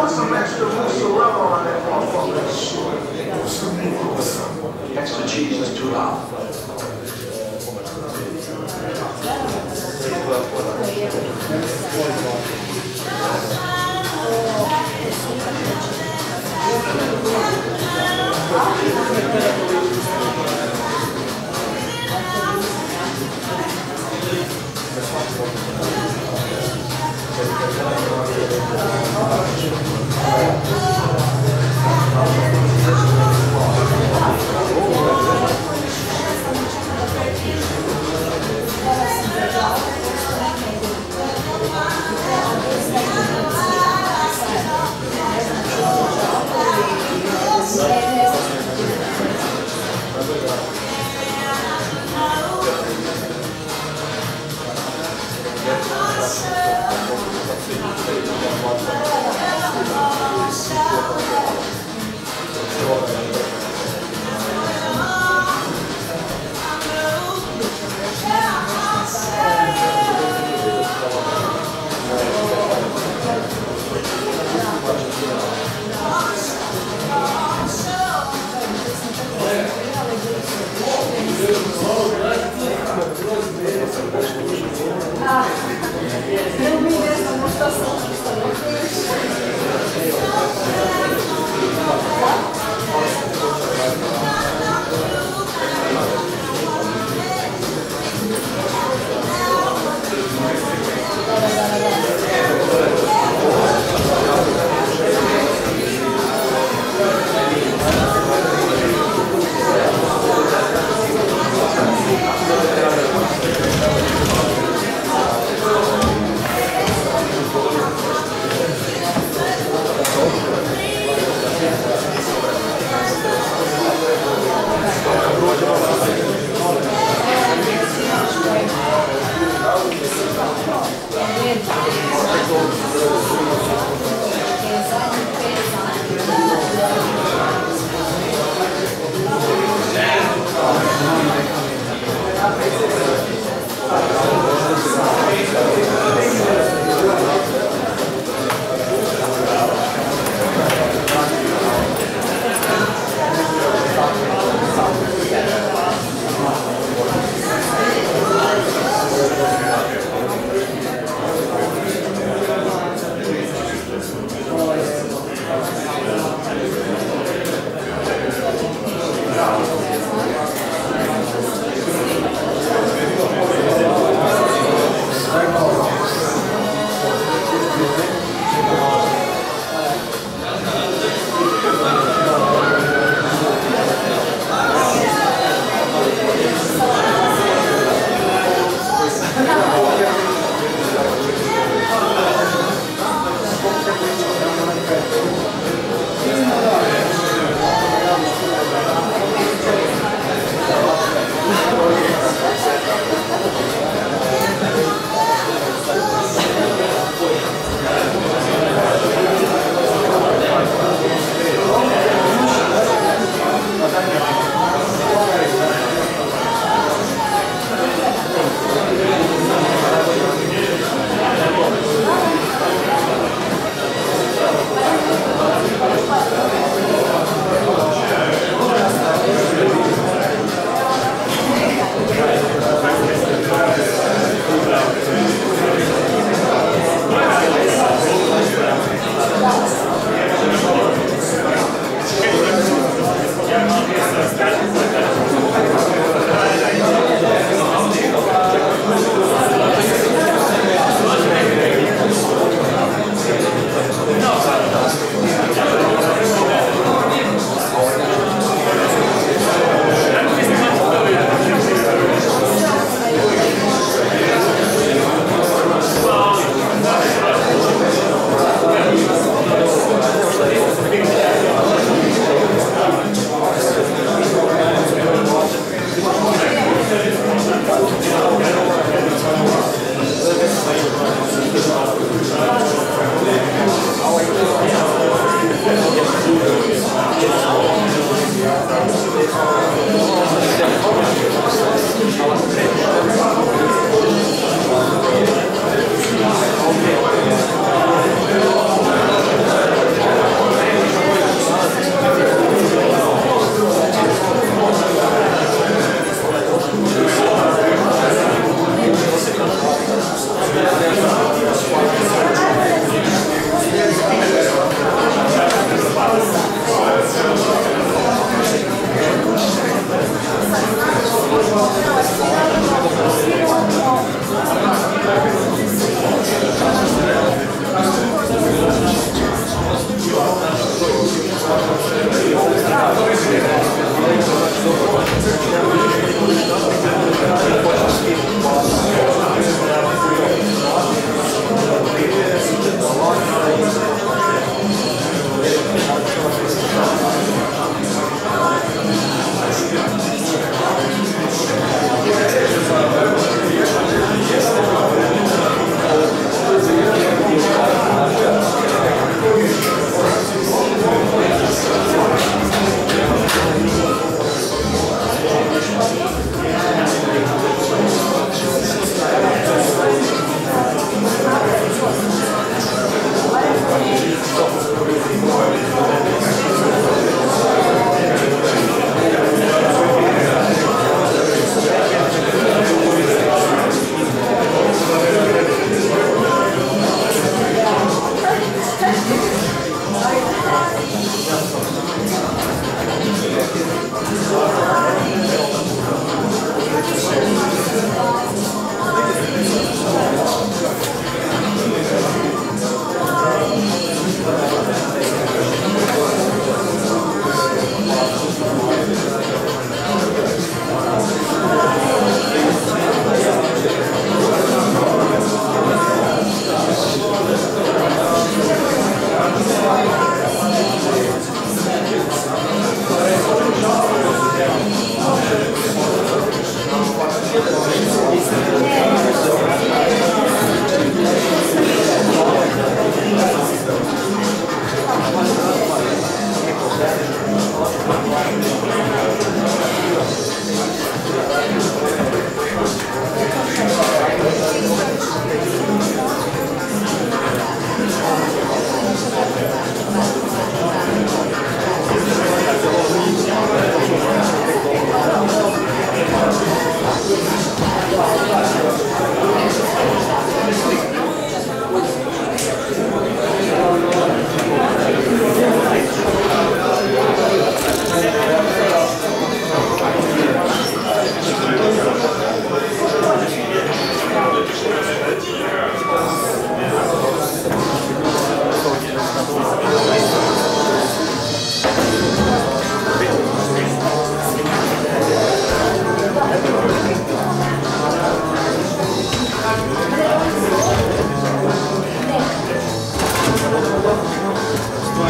Put some extra mozzarella on that motherfucker. Extra cheese is too loud.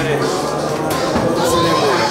mare se ne muore.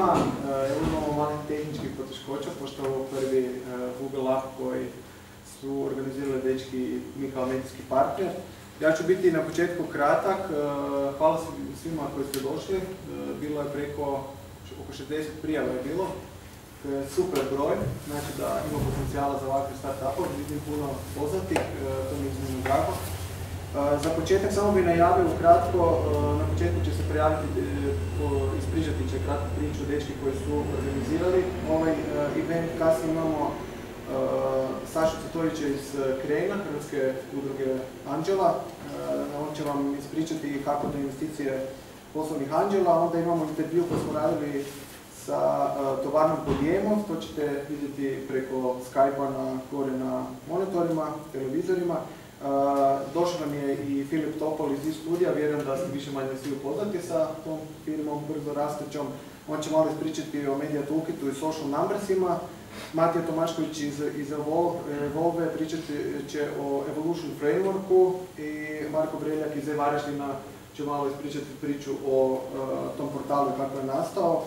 svima. Imamo malih tehničkih poteškoća, pošto je ovo prvi Google App koji su organizirali dečki i mi kao medijski partner. Ja ću biti na početku kratak. Hvala svima koji ste došli. Bilo je oko 60 prijava je bilo. To je super broj, znači da ima potencijala za ovakve start-upove, vidim puno poznatih, to mi je iznimno drago. Za početak samo bih najavio ukratko, na početku će se prijaviti, ispričati će kratku priču o dečki koji su organizirali ovaj event. Kasnije imamo Sašu Cvetovića iz Krejna, Hrvatske udruge Anđela. On će vam ispričati kako do investicije poslovnih anđela. Onda imamo intervju koji smo radili sa tovarnom Podijemov, to ćete vidjeti preko Skype-a gore na monitorima, televizorima. Došao nam je i Filip Topol iz studija, vjerujem da ste više manje svi upoznati sa tom firmom brzo rastućom. On će malo ispričati o Media Toolkitu i social numbersima. Matija Tomašković iz Evolve pričat će o Evolution Frameworku i Marko Breljak iz Varaždina će malo ispričati priču o tom portalu i kako je nastao.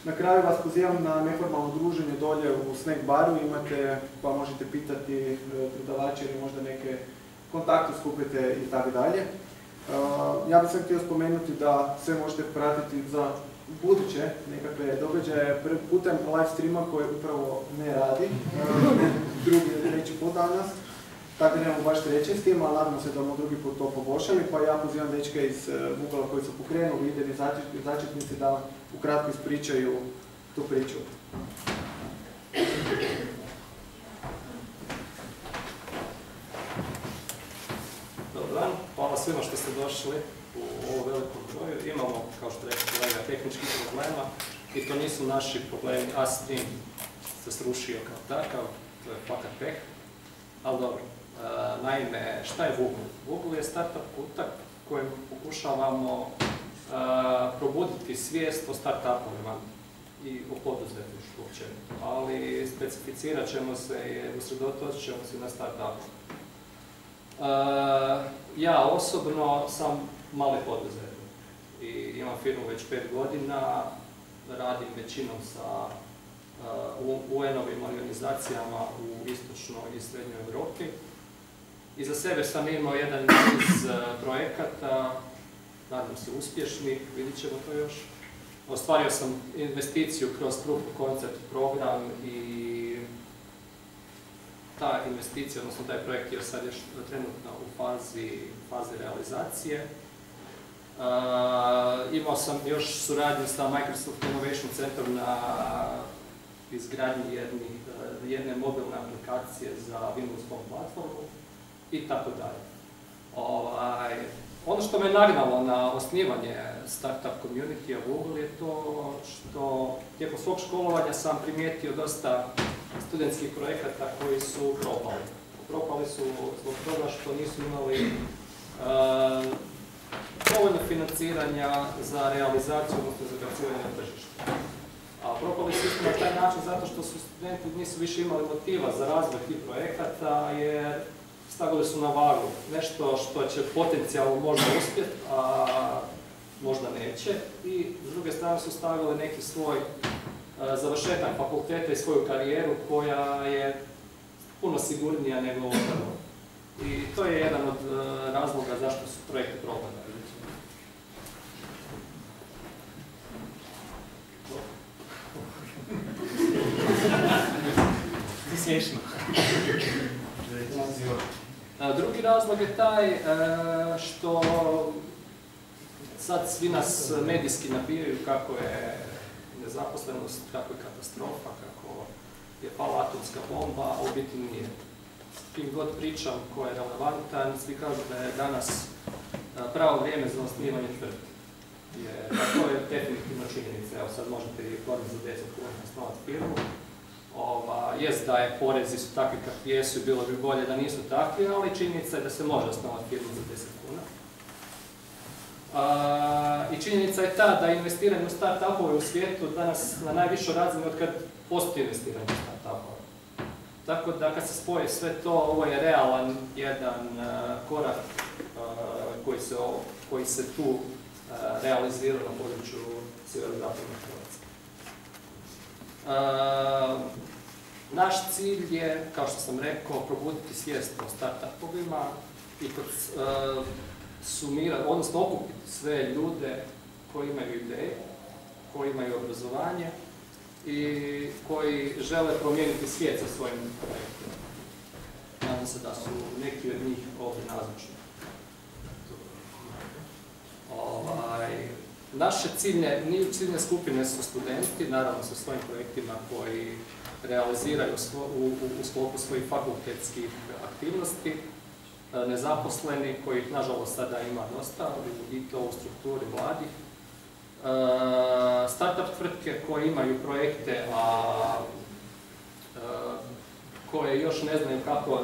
Na kraju vas pozivam na neformalno druženje dolje u snack baru, imate pa možete pitati prodavače ili možda neke kontakte skupite i tako dalje. Ja bih sam htio spomenuti da sve možete pratiti za buduće nekakve događaje putem live streama koji upravo ne radi, drugi ili treći put danas, tako da nemamo baš treće s tim, ali nadamo se da bomo drugi put to poboljšali, pa ja pozivam dečke iz Google-a koji su pokrenuli idejni začetnici da ukratko ispričaju tu priču. Dobar dan, hvala svima što ste došli u ovo velikom broju. Imamo, kao što rekao kolega, tehničkih problema i to nisu naši problemi. A-Stream se srušio kao takav, to je fakat peh, ali dobro. Naime, šta je Google? Google je startup kutak kojim pokušavamo probuditi svijest o startupovima i o poduzetništvu općenito, ali specificirat ćemo se i usredotočit ćemo se na startupu. Ja osobno sam mali poduzetnik i imam firmu već 5 godina, radim većinom sa UN-ovim organizacijama u istočnoj i srednjoj Europi. Iza sebe sam imao jedan niz projekata, nadam se uspješnih, vidit ćemo to još. Ostvario sam investiciju kroz Proof of Concept program i ta investicija, odnosno taj projekt je sad još trenutno u fazi realizacije. Imao sam još suradnju sa Microsoft Innovation Centrom na izgradnji jedne mobilne aplikacije za Windows Phone platformu i tako dalje. Ono što me nagnalo na osnivanje startup community-a Google je to što tijekom svog školovanja sam primijetio dosta studentskih projekata koji su propali. Propali su zbog toga što nisu imali dovoljno financiranja za realizaciju, odnosno za prebacivanje na tržište. A propali su isto na taj način zato što su studenti nisu više imali motiva za razvoj tih projekata jer stavili su na vagu nešto što će potencijalno možda uspjeti, a možda neće. I s druge strane su stavili neki svoj završetak fakulteta i svoju karijeru koja je puno sigurnija nego ovo prvo. I to je jedan od razloga zašto su projekti propali. Smiješno. Drugi razlog je taj što sad svi nas medijski nabijaju kako je nezaposlenost, kako je katastrofa, kako je pala atomska bomba, a u biti nije. S kim god pričam ko je relevantan, svi kažu da je danas pravo vrijeme za osnivanje tvrtke. To je definitivno činjenica. Evo sad možete i porez za 10 kuna osnovati firmu. Jest da je porezi su takvi kakvi jesu i bilo bi bolje da nisu takvi, ali činjenica je da se može osnovati firmu za 10 kuna. I činjenica je ta da investiranje u start-upove u svijetu danas na najvišoj razini od kad postoji investiranje u start-upove. Tako da kad se spoje sve to, ovo je realan jedan korak koji se tu realizira na području sjeverozapadne Hrvatske. Naš cilj je, kao što sam rekao, probuditi svijest o startupovima i odnosno okupiti sve ljude koji imaju ideje, koji imaju obrazovanje i koji žele promijeniti svijet sa svojim projektima. Nadam se da su neki od njih ovdje nazočni. Naše ciljne skupine su studenti, naravno sa svojim projektima koji realiziraju u sklopu svojih fakultetskih aktivnosti, nezaposleni, kojih nažalost sada ima dosta, i to u strukturi mladih, startup tvrtke koje imaju projekte, a koje još ne znaju kako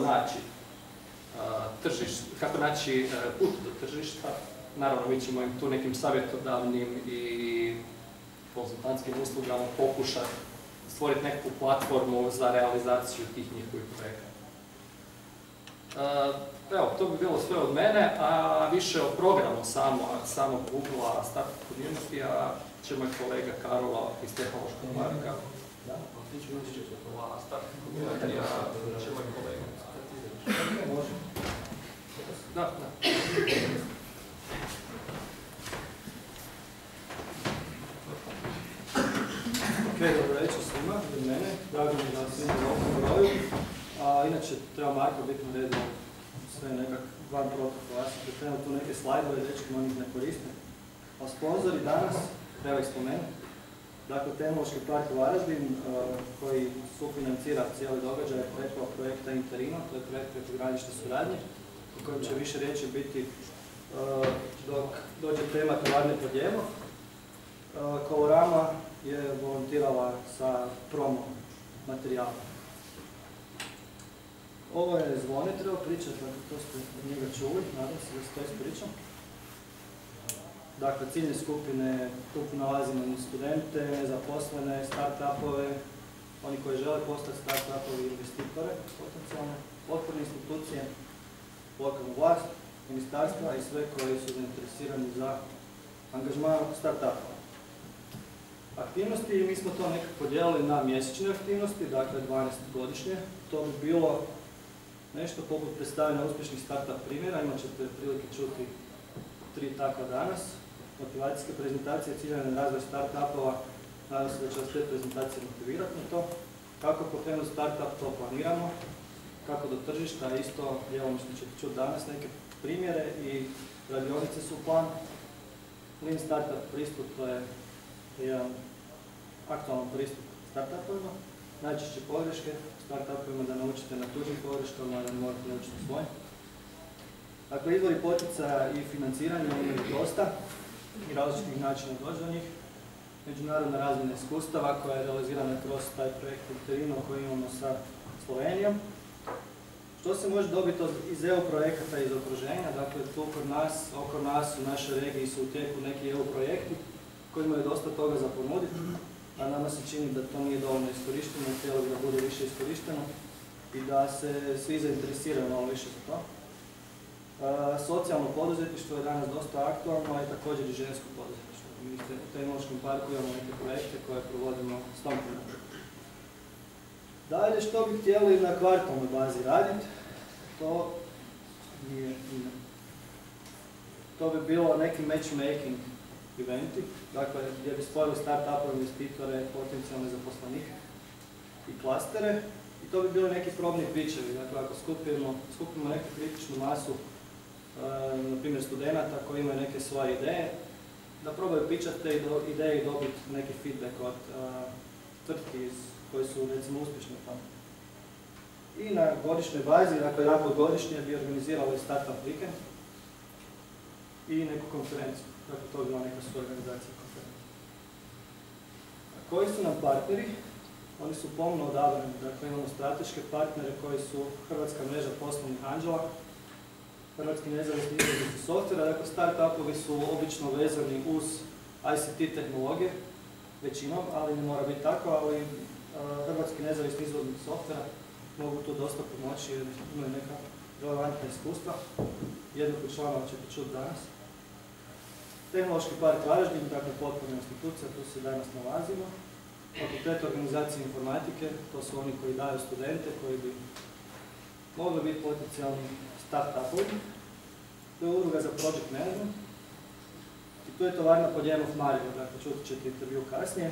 naći put do tržišta. Naravno, mi ćemo im tu nekim savjetodavnim i konzultantskim uslugama pokušati stvoriti neku platformu za realizaciju tih njihovih projekata. Evo, to bi bilo sve od mene, a više o programu samog Google-a Startup Community-a će moj kolega Karola iz Tehnološkog parka. Će moj kolega. Da. Dobro večer svima, od mene. Drago mi da svima u ovom broju. Inače, treba Marko biti na redu sve nekak van protokola. Ja sam pripremio tu neke slajdove, dečki oni ih ne koriste. A sponzori danas, treba ih spomenuti. Dakle, Tehnološki park Varaždin, koji sufinancira cijeli događaj preko projekta Interino, to je projekt prekogranične suradnje, o kojem će više riječi biti dok dođe tema tovarne po djelu. Colorama je volontirala sa promo materijala. Ovo je Zvone trebao pričati, dakle to ste od njega čuli, nadam se da se to ispričam. Dakle, ciljne skupine, tu nalazimo studente, nezaposlene, start-upove, oni koji žele postati start-upovi, investitore, potencijalne, potporne institucije, lokalnu vlast, ministarstva i sve koji su zainteresirani za angažman start-upova. Aktivnosti, mi smo to nekako podijelili na mjesečne aktivnosti, dakle 12 godišnje. To bi bilo nešto poput predstavljanja uspješnih startup primjera, imat ćete prilike čuti 3 takva danas. Motivacijske prezentacije ciljane na razvoj startupova, nadam se da će vas te prezentacije motivirati na to. Kako pokrenuti startup, to planiramo. Kako do tržišta, isto djelomično ćete čuti danas neke primjere i radionice su u planu. Lean startup pristup, to je jedan aktualan pristup startupovima. Najčešće pogreške startupovima da naučite na tuđim pogreškama, da ne morate naučiti svojim. Dakle, izvori poticaja i financiranja imaju dosta i različitih načina doći do njih. Međunarodna razmjena iskustava koja je realizirana kroz taj projekt Interino koji imamo sa Slovenijom. Što se može dobiti iz EU projekata iz okruženja? Dakle, tu oko nas u našoj regiji su u tijeku neki EU projekti koji imaju dosta toga za ponuditi, a nama se čini da to nije dovoljno iskorišteno, htjelo bi da bude više iskorišteno i da se svi zainteresiraju malo više za to. Socijalno poduzetništvo je danas dosta aktualno, a i također i žensko poduzetništvo. Mi u Tehnološkom parku imamo neke projekte koje provodimo s tom temom. Dalje, što bi htjeli na kvartalnoj bazi raditi, to nije ime. To bi bilo neki matchmaking eventi, dakle gdje bi spojili start-upove, investitore, potencijalne zaposlenike i klastere. I to bi bili neki probni pitchevi, dakle ako skupimo neku kritičnu masu, na primjer studenata koji imaju neke svoje ideje, da probaju pitchati te ideje i dobiti neki feedback od tvrtki koji su recimo uspješni u tome. I na godišnjoj bazi, dakle jedanput godišnje bi organizirali startup weekend i neku konferenciju. Dakle, to je bila neka suorganizacija konferencije. Koji su nam partneri? Oni su pomno odabrani. Dakle, imamo strateške partnere koji su Hrvatska mreža poslovnih anđela, Hrvatski nezavisni izvoznici softvera. Dakle, startupovi su obično vezani uz ICT tehnologije, većinom, ali ne mora biti tako, ali Hrvatski nezavisni izvoznici softvera mogu tu dosta pomoći jer imaju neka relevantna iskustva. Jednog od članova ćete čuti danas. Tehnološki park Varaždin, dakle potporna institucija, tu se danas nalazimo. Fakultet organizacije informatike, to su oni koji daju studente, koji bi mogli biti potencijalni start-upovi. To je udruga za project management. I tu je tovarna Podjenov Marijo, dakle čuti ćete intervju kasnije.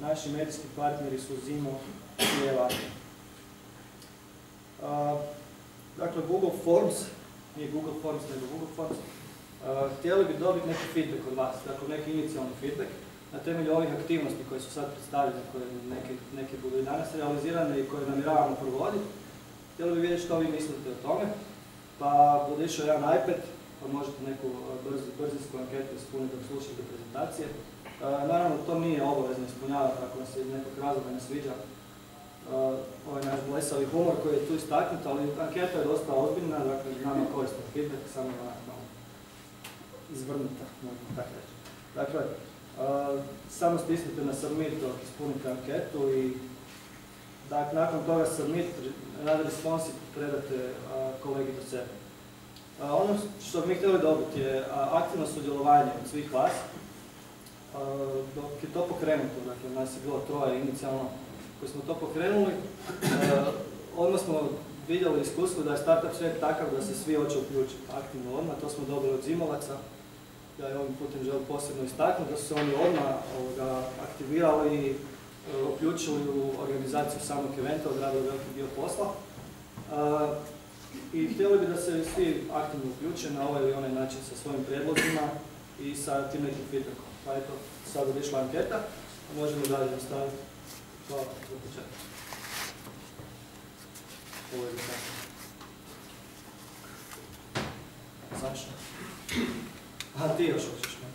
Naši medijski partneri su Zimo i Evaka. Dakle, Google Forms, nije Google Forms, nego Google Forms, htjeli bi dobiti neki feedback od vas, dakle neki inicijalni feedback na temelju ovih aktivnosti koje su sad predstavljene, koje neke budu i danas realizirane i koje namjeravamo provoditi. Htjeli bi vidjeti što vi mislite o tome, pa bude išao jedan iPad, pa možete neku brzinsku anketu ispuniti dok slušate prezentacije. Naravno, to nije obavezno ispunjavati ako vam se iz nekog razloga ne sviđa ovaj naš blesavi humor koji je tu istaknut, ali anketa je dosta ozbiljna, dakle nama koristan feedback, samo malo izvrnuta, možemo tako reći. Dakle, samo stisnite na submit dok ispunite anketu i nakon toga submit, rad response predate kolegi do sebe. Ono što bi mi htjeli dobiti je aktivno sudjelovanje od svih vas. Dok je to pokrenuto, dakle nas je bilo 3 inicijalno koji smo to pokrenuli, odmah smo vidjeli iskustvo da je startup svijet takav da se svi hoće uključiti aktivno odmah, to smo dobili od Zimovaca. Ja je ovim putem želim posebno istaknuti da su se oni odmah aktivirali i uključili u organizaciju samog eventa, odradili veliki dio posla. I htjeli bi da se svi aktivno uključe na ovaj ili onaj način sa svojim prijedlozima i sa tim nekim feedbackom. Pa eto, sad je išla anketa, možemo dalje nastaviti. Hvala za početak. Ovo je edukacija. Saša? A ti još hoćeš, ne?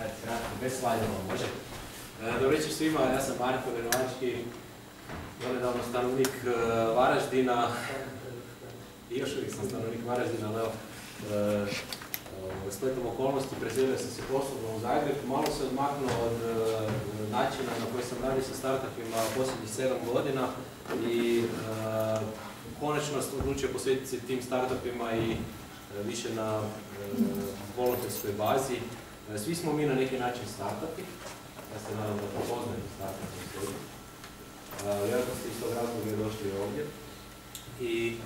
Ajde, kratko, bez slajdova, može. Dobro večer svima, ja sam Marko Vernovački, donedavno stanovnik Varaždina. I još uvijek sam stanovnik Varaždina, ali evo, spletom okolnosti preselio sam se poslovno u Zagreb, malo se odmaknuo od načina na koji sam radio sa startupima posljednjih 7 godina i konačno sam odlučio posvetiti se tim startupima i više na volonterskoj bazi. Svi smo mi na neki način startupi, ja se nadam da prepoznajete startupi. Vjerojatno ste iz tog razloga došli ovdje i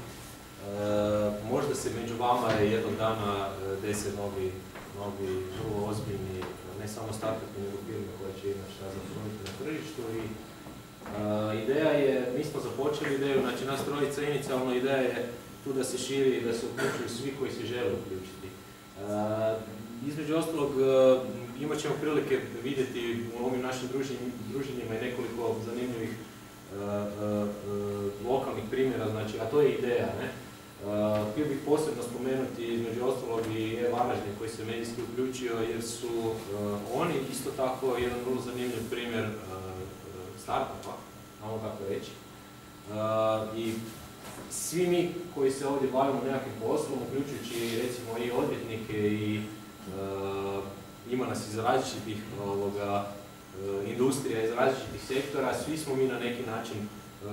možda se među vama jednog dana dese novi vrlo ozbiljni, ne samo startupi, nego firme koje će imati šta za ponuditi na tržištu. I ideja je, mi smo započeli ideju, znači nas trojica inicijalno ideja je tu da se širi i da se uključuju svi koji se žele uključiti. Između ostalog, imat ćemo prilike vidjeti u ovim našim druženjima i nekoliko zanimljivih lokalnih primjera, znači, a to je ideja, ne? Htio bih posebno spomenuti između ostalog i Varaždin koji se medijski uključio jer su oni isto tako jedan vrlo zanimljiv primjer startupa, malo tako reći. I svi mi koji se ovdje bavimo nekakvim poslom, uključujući recimo i odvjetnike i ima nas iz različitih industrija, iz različitih sektora, svi smo mi na neki način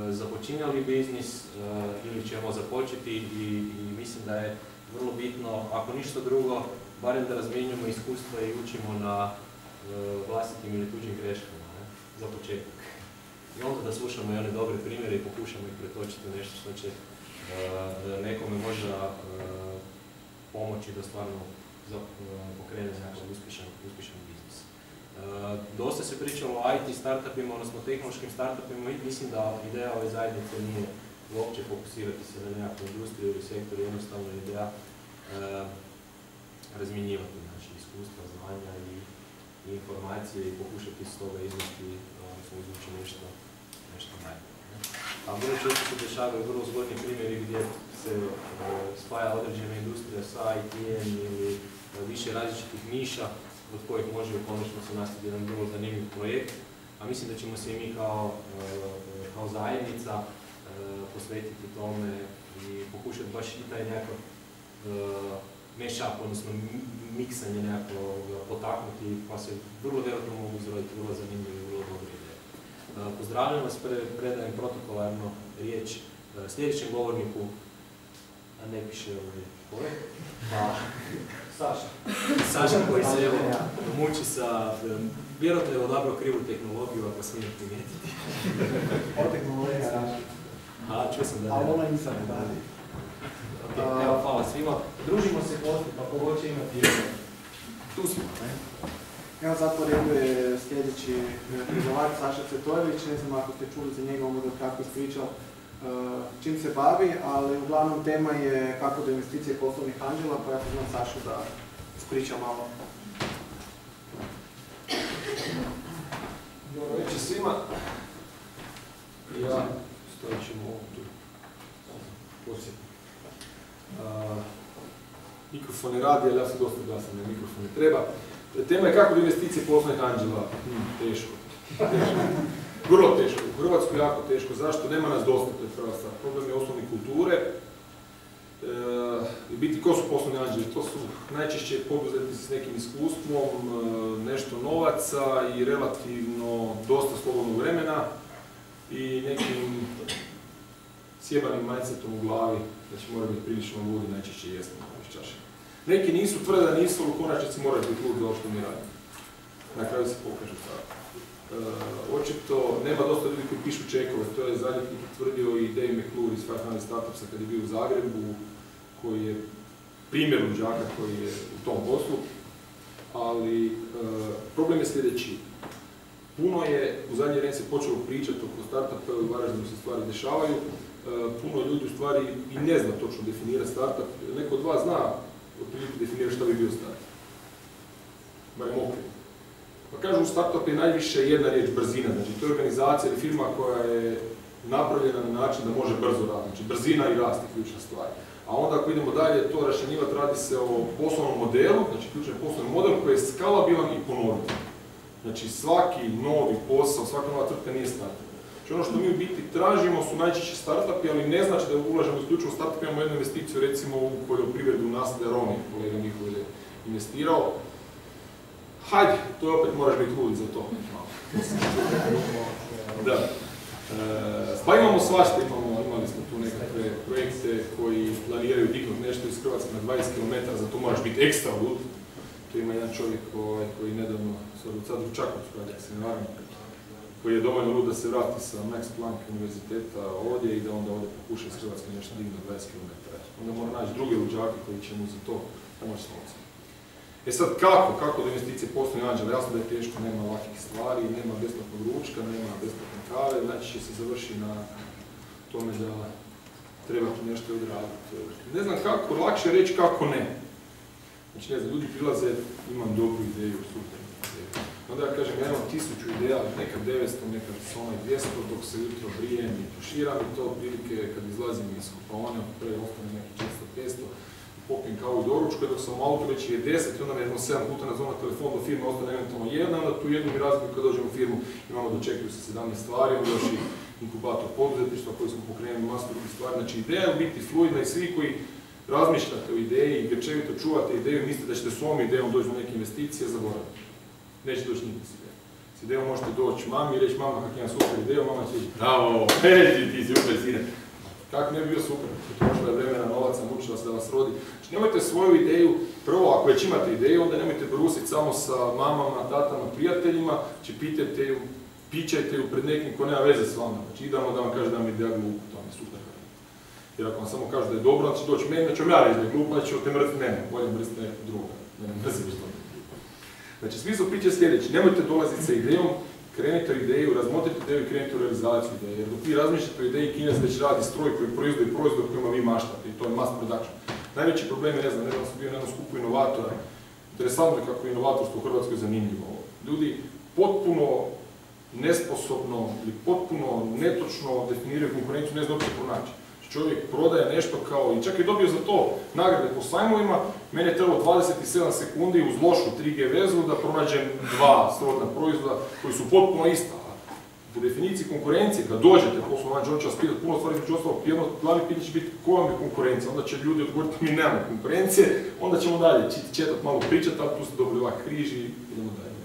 započinjali biznis ili ćemo započeti i mislim da je vrlo bitno, ako ništa drugo, barem da razmjenjujemo iskustva i učimo na vlastitim ili tuđim greškama, ne? Za početak. I onda da slušamo i one dobre primjere i pokušamo ih pretočiti u nešto što će nekome možda pomoći da stvarno pokrene nekakav uspješan biznis. Dosta se pričalo o IT startupima, odnosno tehnološkim startupima i mislim da ideja ove zajednice nije uopće fokusirati se na nekakvu industriju ili sektor, jednostavno ideja razmjenjivati znači, iskustva, znanja i informacije i pokušati iz toga izvući nešto najbolje. A vrlo često se dešavaju vrlo zgodni primjeri gdje se spaja određena industrija sa IT-em ili više različitih niša od kojih može u konačnici nastati jedan vrlo zanimljiv projekt, a mislim da ćemo se i mi kao zajednica posvetiti tome i pokušati baš i taj nekakav mashup, odnosno miksanje nekako potaknuti, pa se vrlo vjerojatno mogu izroditi vrlo zanimljive i vrlo dobre ideje. Pozdravljam vas, predajem protokolarno riječ sljedećem govorniku, a ne piše koje, pa Saša koji se evo muči sa vjerojatno je odabrao krivu tehnologiju, ako smijem primijetiti. O tehnologija raži. A, čuo sam da Ali ne. ona nisam radi. Evo, hvala svima. Družimo se poslije, pa ko će imati jedno. Tu smo, ne? Evo sad po redu je sljedeći pregovarač Saša Cvetojević, ne znam ako ste čuli za njega, možda kako ispričao čim se bavi, ali uglavnom tema je kako do investicije poslovnih anđela, pa ja pozivam Sašu da ispriča malo. Dobro večer svima. Ja stojit ćemo tu posjetim. Mikrofon ne radi, ali ja sam dosta glasan, da mikrofon ne treba. Tema je kako do investicije poslovnih anđela. Teško. Vrlo teško. U Hrvatskoj jako teško. Zašto? Nema nas dosta, to je prva stvar. Problem je osnovne kulture. I biti ko su poslovni anđeli? To su najčešće poduzetnici s nekim iskustvom, nešto novaca i relativno dosta slobodnog vremena i nekim sjebanim mindsetom u glavi da će morati biti prilično ludi, najčešće jesmo iz čaše. Neki nisu, tvrde da nisu, u konačnici moraju biti ludi za ovo što mi radimo. Na kraju se pokažu tako. Očito nema dosta ljudi koji pišu čekove, to je zadnji put tvrdio i Dave McClure iz 500 Startupsa kad je bio u Zagrebu, koji je primjer luđaka koji je u tom poslu, ali problem je sljedeći. Puno je, u zadnje vrijeme se počelo pričati oko startupa i u Varaždinu se stvari dešavaju, puno ljudi u stvari i ne zna točno definirati startup. Neko od vas zna otprilike definirati šta bi bio startup. Barem okvir. Pa kažu u startup je najviše jedna riječ brzina, znači to je organizacija ili firma koja je napravljena na način da može brzo raditi, znači brzina i rast je ključna stvar. A onda ako idemo dalje to raščlanjivati, radi se o poslovnom modelu, znači ključan poslovni model koji je skalabilan i ponovljiv. Znači svaki novi posao, svaka nova tvrtka nije startup. Znači ono što mi u biti tražimo su najčešće startupi, ali ne znači da ulažemo isključivo u startup, imamo jednu investiciju recimo u poljoprivredu Nasle Romi, kolega Mihoj je investirao. Hajde, to je opet moraš biti ludi za to. Da. Pa imamo svašta, imali smo tu nekakve projekte koji planiraju dignuti nešto iz Hrvatske na 20 km, za to moraš biti ekstra lud. Tu ima jedan čovjek koji nedavno, sad u Čakovcu, kada se ne varam, koji je dovoljno lud da se vrati sa Max Planck univerziteta ovdje i da onda ovdje pokuša iz Hrvatske nešto dignuti 20 km. Onda mora naći druge luđake koji će mu za to pomoći s novcem. E sad kako do investicije poslovnih anđela? Jasno da je teško, nema lakih stvari, nema besplatnog ručka, nema besplatne kave, znači će se završi na tome da treba tu nešto odraditi. Ne znam kako, lakše reći kako ne. Znači ne znam, ljudi prilaze, imam dobru ideju, super ideju. Onda ja kažem, ja imam 1000 ideja, nekad 900, nekad 200, dok se jutro brijem i tuširam i to otprilike kad izlazim iz kupaone, prije ostane neki 400-500, popijem kao i doručku, dok sam u autu već je 10 i onda me jedno 7 puta nazvao na telefon do firme, ostane eventualno jedna, onda tu jednu mi razliku kad dođem u firmu imamo dočekuju se 17 stvari, onda još i inkubator poduzetništva koji smo pokrenuli masu drugih stvari. Znači ideja je biti fluidna i svi koji razmišljate o ideji i grčevito čuvate ideju, mislite da ćete s ovom idejom doći do neke investicije, zaboravite. Neće doći nikad s idejom. S idejom možete doći mami i reći mama kak imam super ideju, mama će reći bravo, ti super sine. Kako ne bi bio super, potrošila je vremena, novaca, mučila se da vas rodi. Znači nemojte svoju ideju, prvo ako već imate ideju, onda nemojte brusiti samo sa mamama, tatama, prijateljima, znači pitajte ju, pičajte ju pred nekim ko nema veze s vama. Znači idemo da vam kaže da vam ideja glupa, to vam je super. Jer ako vam samo kaže da je dobro, onda će doći meni, da ću vam ja reći da je glupa, da ću te mrziti mene, bolje mrziti nekog druga, ne mrziti što je glupa. Znači smisao priče je sljedeći, nemojte dolaziti sa idejom, krenite u ideju, razmotrite ideju i krenite u realizaciju ideje. Jer dok vi razmišljate o ideji, Kines već radi stroj koji proizvodi proizvod kojima vi maštate i to je mass production. Najveći problem je, ne znam, nedavno sam bio na jednom skupu inovatora. Interesantno je kako je inovatorstvo u Hrvatskoj zanimljivo. Ljudi potpuno nesposobno ili potpuno netočno definiraju konkurenciju, ne znam uopće pronaći. Čovjek prodaje nešto kao, i čak je dobio za to nagrade po sajmovima, meni je trebalo 27 sekundi uz lošu 3G vezu da pronađem dva srodna proizvoda koji su potpuno ista. Po definiciji konkurencije, kad dođete poslovno anđel, on će vas pitati puno stvari, među ostalog, jedno glavni pitanje će biti koja vam je konkurencija, onda će ljudi odgovoriti mi nemamo konkurencije, onda ćemo dalje četat malo pričati, ali tu ste dobili ovak križ i idemo dalje.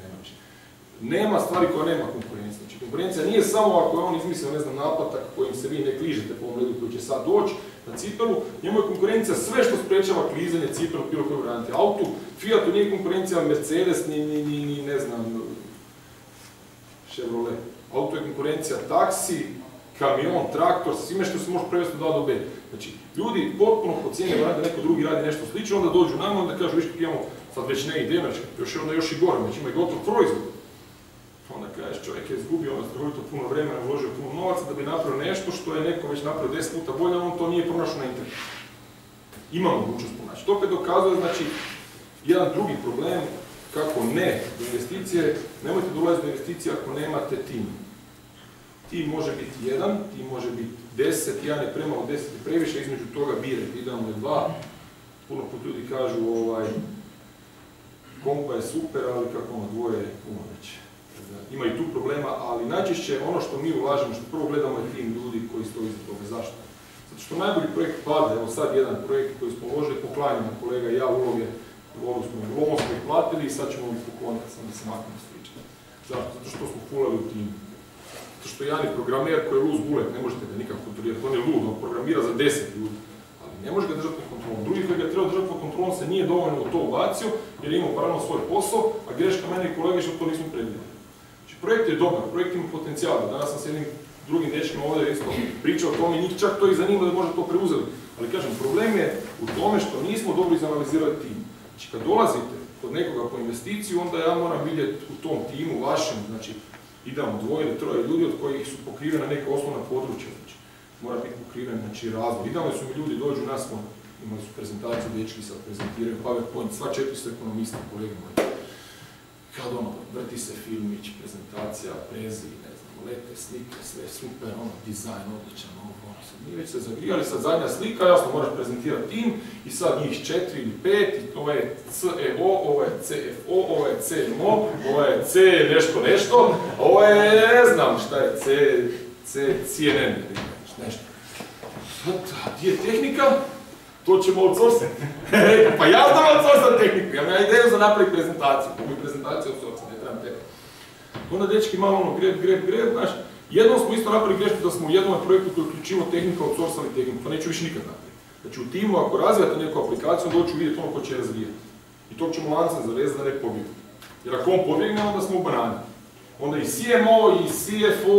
Nema stvari koja nema konkurencije. Znači, konkurencija nije samo ako je on izmislio, ne znam, naplatak kojim se vi ne kližete po ovom ledu koji će sad doći na cipelu, njemu je konkurencija sve što sprečava klizanje cipelu bilo koje varijanti. Autu, Fiatu nije konkurencija Mercedes, ni ne znam, Chevrolet. Auto je konkurencija taksi, kamion, traktor, svime što se može prevesti od A do B. Znači, ljudi potpuno pocijene da neko drugi radi nešto slično, onda dođu nama, onda kažu, viš kako imamo sad već ne ide, znači, onda još i gore, već ima i gotov proizvod. Onda kažeš, čovjek je izgubio strahovito puno vremena, uložio puno novaca da bi napravio nešto što je neko već napravio 10 puta bolje, on to nije pronašao na internetu. Ima mogućnost pronaći. To opet dokazuje, znači, jedan drugi problem, kako ne do investicije, nemojte dolaziti do investicije ako nemate tim. Tim može biti jedan, tim može biti 10, jedan je premalo, 10 je previše, između toga birajte, idealno je 2. Puno put ljudi kažu, kompa je super, ali kako ono, dvoje je puno veće. Ima i tu problema, ali najčešće ono što mi ulažemo, što prvo gledamo je tim ljudi koji stoji iza toga. Zašto? Zato što najbolji projekt pada, evo sad jedan projekt koji smo uložili, poklanjamo kolega i ja uloge, lovom smo ih platili i sad ćemo ih pokloniti, sam da se maknemo slično. Zašto? Zato što smo fulali u timu. Zato što jedan je programer koji je luz bullet, ne možete ga nikako kontrolirati, on je lud, on programira za 10 ljudi, ali ne može ga držati pod kontrolom. Drugi koji ga treba držati pod kontrolom se nije dovoljno u to ubacio, jer je imao paralelno svoj posao, a greška mene i kolege što to nismo predvidjeli. Znači, projekt je dobar, projekt ima potencijal. Danas sam s jednim drugim dečkima ovdje isto pričao o tome, njih čak to i zanimalo da možda to preuzeli. Ali kažem, problem je u tome što nismo dobro izanalizirali tim. Znači, kad dolazite kod nekoga po investiciju, onda ja moram vidjeti u tom timu vašem, znači, idemo 2 ili 3 ljudi od kojih su pokrivena neka osnovna područja. Znači, mora biti pokriven, znači, razvoj. Idealno su mi ljudi dođu nas, imali su prezentaciju, dečki sad prezentiraju, PowerPoint, sva 4 su ekonomista, kolege moji. Kad ono, vrti se filmić, prezentacija, prezi, ne znam, lete, slike, sve super, ono, dizajn, odličan, ono, mi već se zagrijali, sad zadnja slika, jasno moraš prezentirati tim i sad njih 4 ili 5, ovo je CEO, ovo je CFO, ovo je CMO, ovo je C nešto, a ovo je ne znam šta je CNN, nešto. Sad, gdje je tehnika? To ćemo outsourcati. Pa ja znam outsourcati tehniku, ja imam ideju za napraviti prezentaciju, mogu prezentaciju outsourcati, ne trebam tebe. Onda dečki malo ono greb, znaš, jednom smo isto napravili grešku da smo u jednom projektu koji uključivo tehniku, outsourcali tehniku, to neću više nikad napraviti. Znači u timu ako razvijate neku aplikaciju, onda ću vidjeti ono ko će je razvijati. I tog ćemo lancem zavezati da ne pobjegne. Jer ako on pobjegne, onda smo u banani. Onda i CMO, i CFO,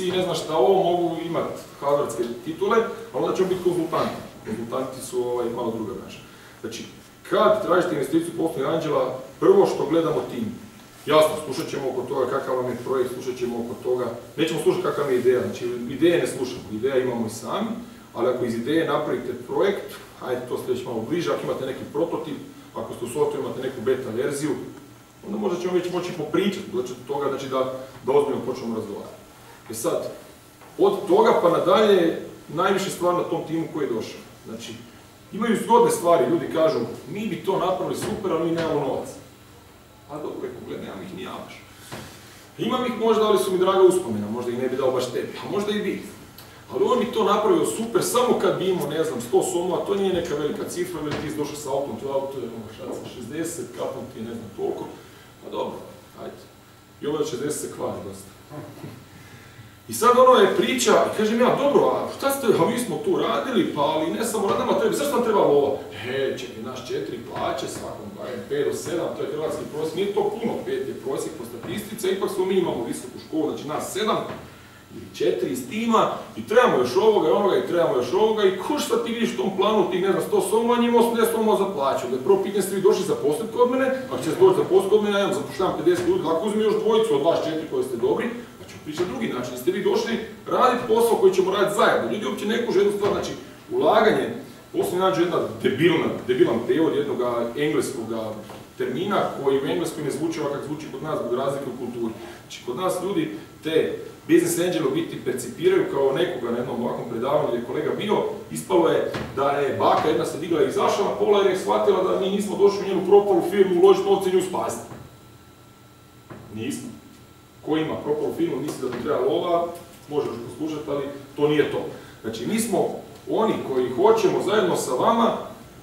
i ne znam šta ovo mogu imati harvardske titule, a onda ćemo biti konzultanti. Konzultanti su malo druga branša. Znači, kad tražite investiciju poslovnih anđela, prvo što gledamo tim. Jasno, slušat ćemo oko toga kakav vam je projekt, slušat ćemo oko toga, nećemo slušati kakav je ideja, znači ideje ne slušamo, ideja imamo i sami, ali ako iz ideje napravite projekt, hajde to sljedeći malo bliže, ako imate neki prototip, ako ste u software imate neku beta verziju, onda možda ćemo već moći popričati, doći do toga znači da ozbiljno počnemo razgovarati. I sad, od toga pa nadalje najviše stvar na tom timu koji je došao. Znači, imaju zgodne stvari, ljudi kažu, mi bi to napravili super, ali mi nemamo novac. A dobro, rekao, nemam ih ni ja baš. Imam ih možda, ali su mi draga uspomena, možda ih ne bi dao baš tebi, a možda i bi. Ali on bi to napravio super, samo kad bi imao, ne znam, 100 somova, to nije neka velika cifra, jer ti si došao sa autom, to auto je šaca 60, kapom ti je ne znam toliko. Pa dobro, ajde. I ovo 60 se kvari dosta. I sad ono je priča, i kažem ja, dobro, a šta ste, a mi smo tu radili, pa ali ne samo radama treba, zašto nam treba lova? Čekaj, naš 4 plaće, svakom barem 5 do 7, to je hrvatski prosjek, nije to puno, 5 je prosjek po statistici, a ipak smo mi imamo visoku školu, znači nas 7 ili 4 iz tima, i trebamo još ovoga i onoga, i trebamo još ovoga, i ko šta ti vidiš u tom planu, ti ne znam, 100 somova, njima 80 somova za plaću, da je prvo pitanje ste vi došli zaposliti kod mene, ako ćete doći zaposliti kod mene, ja zapošljavam 50 ljudi, lako uzmi još dvojicu od vas 4 koji ste dobri, pa ćemo pričati drugi način, ste vi došli raditi posao koji ćemo raditi zajedno, ljudi uopće ne kuže jednu stvar, znači ulaganje, poslije nađu jedna debilan prijevod jednog engleskog termina koji u engleskoj ne zvuči ovak kako zvuči kod nas zbog razlike u kulturi. Znači kod nas ljudi te business angel u biti percipiraju kao nekoga na jednom ovakvom predavanju gdje je kolega bio, ispalo je da je baka jedna se digla i izašla na pola jer je shvatila da mi nismo došli u njenu propalu firmu uložiti novce i nju spasiti. Nismo. Ko ima propalu firmu, misli da bi treba lova, može još poslušati, ali to nije to. Znači mi smo oni koji hoćemo zajedno sa vama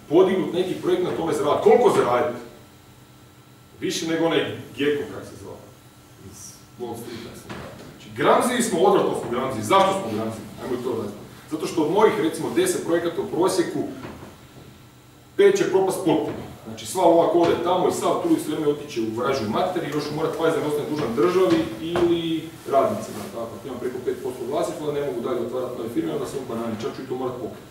podignuti neki projekt na tome zaraditi. Koliko zaraditi? Više nego onaj Gecko, kak se zvao, iz Wall Streeta. Znači, gramziji smo, odvratno smo gramziji. Zašto smo gramziji? Ajmo to različno. Zato što od mojih, recimo, 10 projekata u prosjeku, 5 će propast potpuno. Znači sva ova kode tamo i sav trud sve otiće u vražju materi i još morat paziti da ne ostane dužan državi ili radnicima. Tako, ako imam preko 5% vlasništva, da ne mogu dalje otvarati nove firme, onda sam u banani, čak ću i to morat pokriti.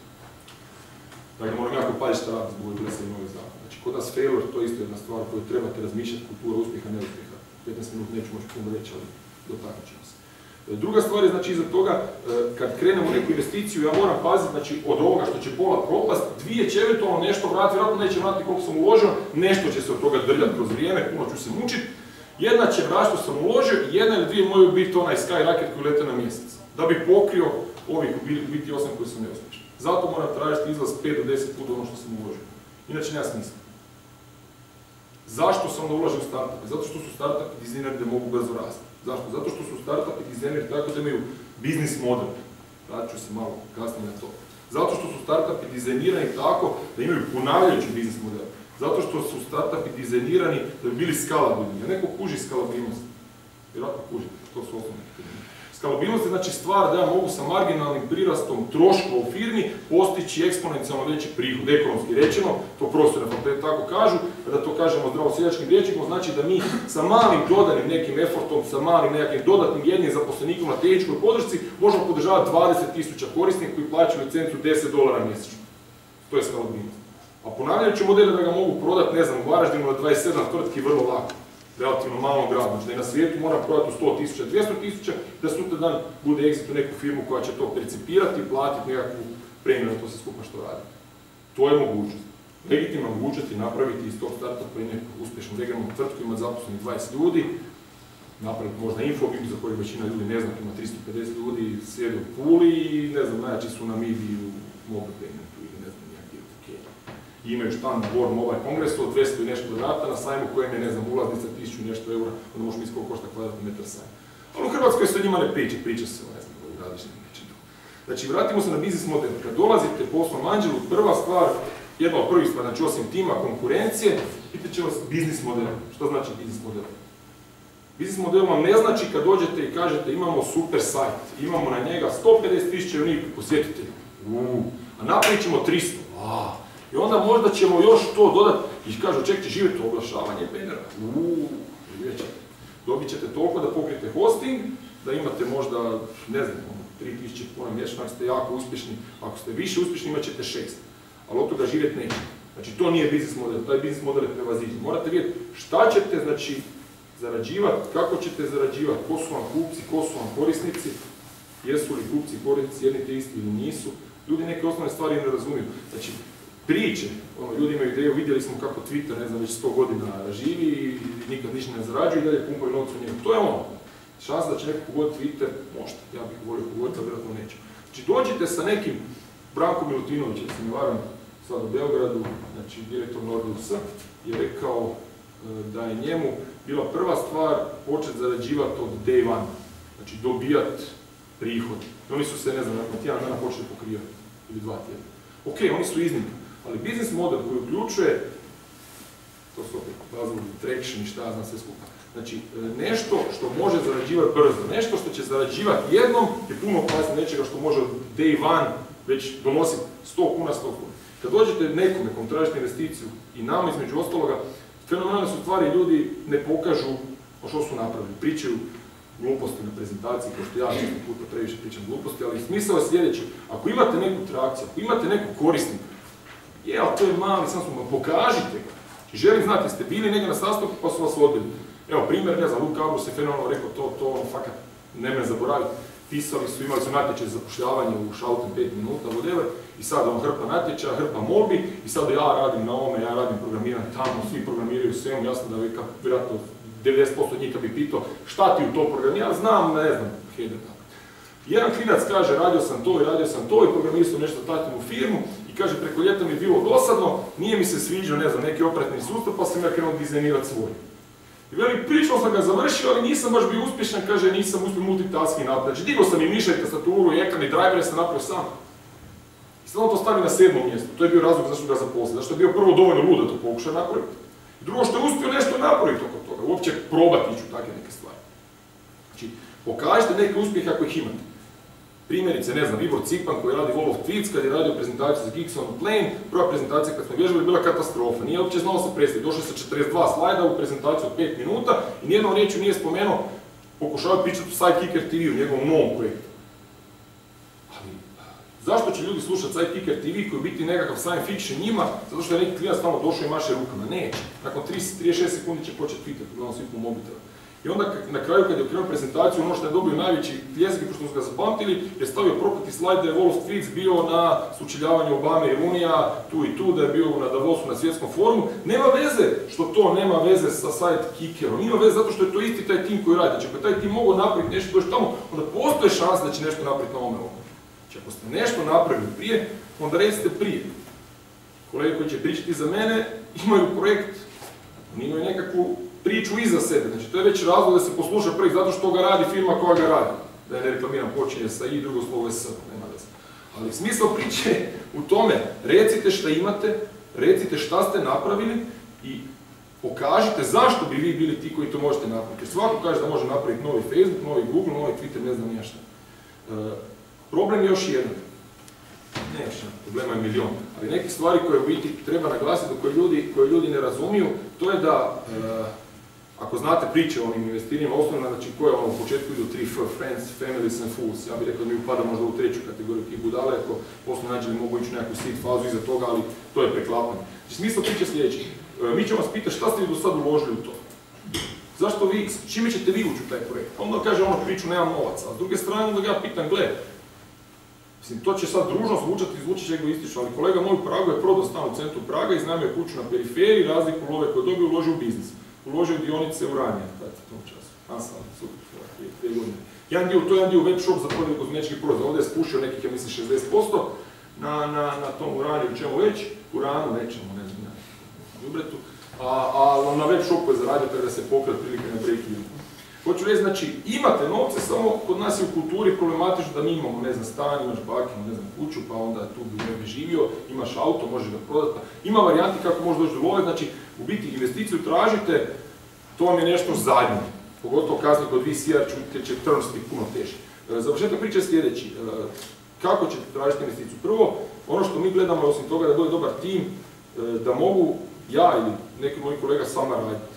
Dakle, moram jako paziti šta raditi zbog da se i novi zakon. Znači, kod nas failure, to je isto jedna stvar koju trebate razmišljati, kultura uspjeha, neuspjeha. 15 minuta neću moći puno reći, ali dotaknut ćemo se. Druga stvar je, znači, iza toga, kad krenemo u neku investiciju, ja moram paziti, znači, od ovoga što će pola propast, dvije će eventualno nešto vratiti, vjerojatno neće vratiti koliko sam uložio, nešto će se od toga drljati kroz vrijeme, puno ću se mučiti. Jedna će vratiti što sam uložio, jedna ili dvije moraju biti onaj Skyrocket koji lete na mjesec, da bi pokrio ovih u biti 8 koji su neuspješni. Zato moram tražiti izlaz 5 do 10 puta ono što sam uložio. Inače nema smisla. Zašto sam da ulažem u startupe? Zato što su startupi dizajneri da mogu brzo rasti. Zašto? Zato što su startupi dizajneri tako da imaju biznis model. Vratit ću se malo kasnije na to. Zato što su startupi dizajnirani tako da imaju ponavljajući biznis model. Zato što su startupi dizajnirani da bi bili skalabilni. A neko kuži skalabilnost. Vjerojatno kuži. To su osnovne pitanje. Skalabilnost je znači stvar da ja mogu sa marginalnim prirastom troškova u firmi postići eksponencijalno veći prihod, ekonomski rečeno, to profesori na fakultetu tako kažu, da to kažemo zdravo seljačkim rječnikom, znači da mi sa malim dodanim nekim efortom, sa malim nekakvim dodatnim jednim zaposlenikom na tehničkoj podršci možemo podržavati 20.000 korisnika koji plaćaju licencu $10 mjesečno. To je skalabilnost. A ponavljajući modele da ga mogu prodati, ne znam, u Varaždinu na 27 tvrtki vrlo lako. Relativno malom gradu, znači da je na svijetu mora prodati u 100.000, 200.000, da sutra dan bude exit u neku firmu koja će to percipirati i platiti nekakvu premiju na to se skupa što radi. To je mogućnost. Legitimna mogućnost je napraviti iz tog startupa i neku uspješnu regionalnu tvrtku, ima zaposlenih 20 ljudi, napraviti možda Infobip za koju većina ljudi ne zna, ima 350 ljudi, sjede u Puli i ne znam, najjači su na Namibiji u mobile paymentu ili ne znam, nekakvi u Keniji. Imaju štand World Mobile Kongresu od 200 i nešto kvadrata na sajmu kojem je, ne znam, ulaznica 1000 i nešto eura, onda možeš misliti koliko košta kvadratni metar sajma. Ali u Hrvatskoj se o njima ne priča se o, ne znam, koji radiš neće to. Znači, vratimo se na biznis model. Kad dolazite poslom anđelu, prva stvar, jedna od prvih stvar, znači osim tima konkurencije, pitat će vas biznis model. Što znači biznis model? Biznis model vam ne znači kad dođete i kažete imamo super sajt, imamo na njega 150.000 unik posjetitelja, a napravit ćemo 300. I onda možda ćemo još to dodati i kažu ček će živjeti oglašavanje bannera. Živjet ćete. Dobit ćete toliko da pokrijete hosting, da imate možda, ne znam, 3.000 kuna mjesečno, ako ste jako uspješni, ako ste više uspješni imat ćete 6. Ali od toga živjeti neće. Znači to nije biznis model, taj biznis model je prevaziđen. Morate vidjeti šta ćete, znači, zarađivati, kako ćete zarađivati, ko su vam kupci, ko su vam korisnici, jesu li kupci i korisnici jedni te isti ili nisu. Ljudi neke osnovne stvari ne razumiju. Znači, priče, ljudi imaju ideju, vidjeli smo kako Twitter, ne znam, već 100 godina živi i nikad ništa ne zarađuje i dalje pumpaju novce u njegu. To je ono. Šansa da će neko pogoditi Twitter, možda. Ja bih volio pogoditi, ali vjerojatno neću. Znači, dođite sa nekim Branko Milutinović, da se ne varam, sad u Beogradu, znači direktor Nordelusa, je rekao da je njemu bila prva stvar početi zarađivati od day one. Znači, dobijati prihod. I oni su se, ne znam, nakon tjedan dana počeli pokrivati. Ili 2 tjedna. Ok, oni su iznimka. Ali biznis model koji uključuje, to su opet razlogi, traction i šta znam sve skupa. Znači, nešto što može zarađivati brzo, nešto što će zarađivati jednom je puno opasnije nečega što može od day one već donositi 100 kuna, 100 kuna. Kad dođete nekome kom tražite investiciju i nama između ostaloga, fenomenalne su stvari, ljudi ne pokažu što su napravili. Pričaju gluposti na prezentaciji, kao što ja često puta previše pričam gluposti, ali smisao je sljedeći. Ako imate neku trakciju, ako imate neku korisnika, ali to je mali, sam smo, pokažite ga. Želim znati, jeste bili negdje na sastanku pa su vas odbili. Evo, primjer, ne znam, Luka Abrus je fenomenalno rekao to, fakat, ne me zaboraviti. Pisali su, imali su natječaj za zapošljavanje u šautem 5 minuta, whatever, i sad on hrpa natječaja, hrpa molbi, i sad ja radim na ovome, ja radim programiranje tamo, svi programiraju svemu, jasno da vi, vjerojatno, 90% njih kad bi pitao šta ti u to programira, ja znam, ne znam, header tako. Jedan klinac kaže, radio sam to i programirao sam nešto tatim u firmu i kaže, preko ljeta mi je bilo dosadno, nije mi se sviđao, ne znam, neki operativni sustav, pa sam ja krenuo dizajnirati svoj. I veli, pričao sam ga završio, ali nisam baš bio uspješan, kaže, nisam uspio multitasking napraviti. Znači, digao sam i miša i tastaturu i ekran i drivere sam napravio sam. I sad on to stavi na 7. mjesto, to je bio razlog zašto ga zaposlio, zašto je bio prvo dovoljno lud da to pokuša napraviti. I drugo što je uspio nešto napraviti oko toga, uopće probati ići u takve neke stvari. Znači, pokažite neke uspjehe ako ih imate. Primjerice, ne znam, Ivor Cipan koji radi Wall of Tweets, kad je radio prezentaciju za Geeks on the Plane, prva prezentacija kad smo vježbali bila katastrofa, nije uopće znalo se predstaviti, došli sa 42 slajda u prezentaciju od 5 minuta i nijednom riječju nije spomenuo, pokušavaju pričati o Sidekicker TV, u njegovom novom projektu. Ali, zašto će ljudi slušati Sidekicker TV koji je biti nekakav science fiction njima, zato što je neki klinac tamo došao i maše rukama? Neće. Nakon 36 sekundi će početi tweetati, uglavnom svi po mobitelu. I onda na kraju kad je okrenuo prezentaciju, ono što je dobio najveći pljesak i pošto su ga zapamtili, je stavio prokleti slajd da je Wall of Tweets bio na sučeljavanju Obame i Runija, tu i tu, da je bio na Davosu na svjetskom forumu. Nema veze što to nema veze sa Sidekickerom, ima veze zato što je to isti taj tim koji radi. Znači ako je taj tim mogao napraviti nešto doći tamo, onda postoje šansa da će nešto napraviti na ovome ovom. Znači ako ste nešto napravili prije, onda recite prije. Kolege koji će pričati za mene imaju projekt, oni imaju nekakvu priču iza sebe, znači to je već razlog da se posluša projekt zato što ga radi firma koja ga radi. Da je ne reklamiram, počinje sa i, drugo slovo s, nema veze. Ali smisao priče je u tome, recite šta imate, recite šta ste napravili i pokažite zašto bi vi bili ti koji to možete napraviti. Jer svako kaže da može napraviti novi Facebook, novi Google, novi Twitter, ne znam nije šta. Problem je još jedan. Ne još jedan, problema je milion. Ali neke stvari koje u biti treba naglasiti, koje ljudi ne razumiju, to je da ako znate priče o ovim investiranjima, osnovno, znači koje ono u početku idu 3F, Friends, Families and Fools, ja bih rekao da mi upada možda u treću kategoriju tih budale, ako poslovni nađeli mogu ići u nekakvu seed fazu iza toga, ali to je preklapanje. Znači smisao priče je sljedeći. Mi ćemo vas pitati šta ste vi do sad uložili u to. Zašto vi, čime ćete vi ući u taj projekt? Onda kaže ono priču nemam novaca, a s druge strane onda ga ja pitam, gle, mislim, to će sad ružno zvuči će egoistično, ali kolega moj u Pragu je prodao stan u centru Praga, iznajmio kuću na periferiji, razliku love koje dobio, uložio u biznis. Uložio dionice u Ranija, tada u tom času. Ansal, super, prije godine. To je jedan dio web shop za prodaju kozmetičkih proizvoda. Ovdje je spušio nekih, ja mislim, 60% na tom Uraniju, čemu već, Uranu, nećemo, ne znam, Ljubretu. A na web shopu je zaradio kada se pokrio prilike na break-even. Hoću reći, znači, imate novce, samo kod nas je u kulturi problematično da mi imamo, ne znam, stan, imaš bakinu, ne znam, kuću, pa onda tu bi živio, imaš auto, možeš ga prodati. Ima varijanti kako možeš doći do love, znači, u biti investiciju tražite, to vam je nešto zadnje. Pogotovo kasnije kod VC-a će terms biti puno teži. Završetak priče je sljedeći. Kako ćete tražiti investiciju? Prvo, ono što mi gledamo, osim toga da dođe dobar tim, da mogu ja ili neki moji kolega s vama raditi.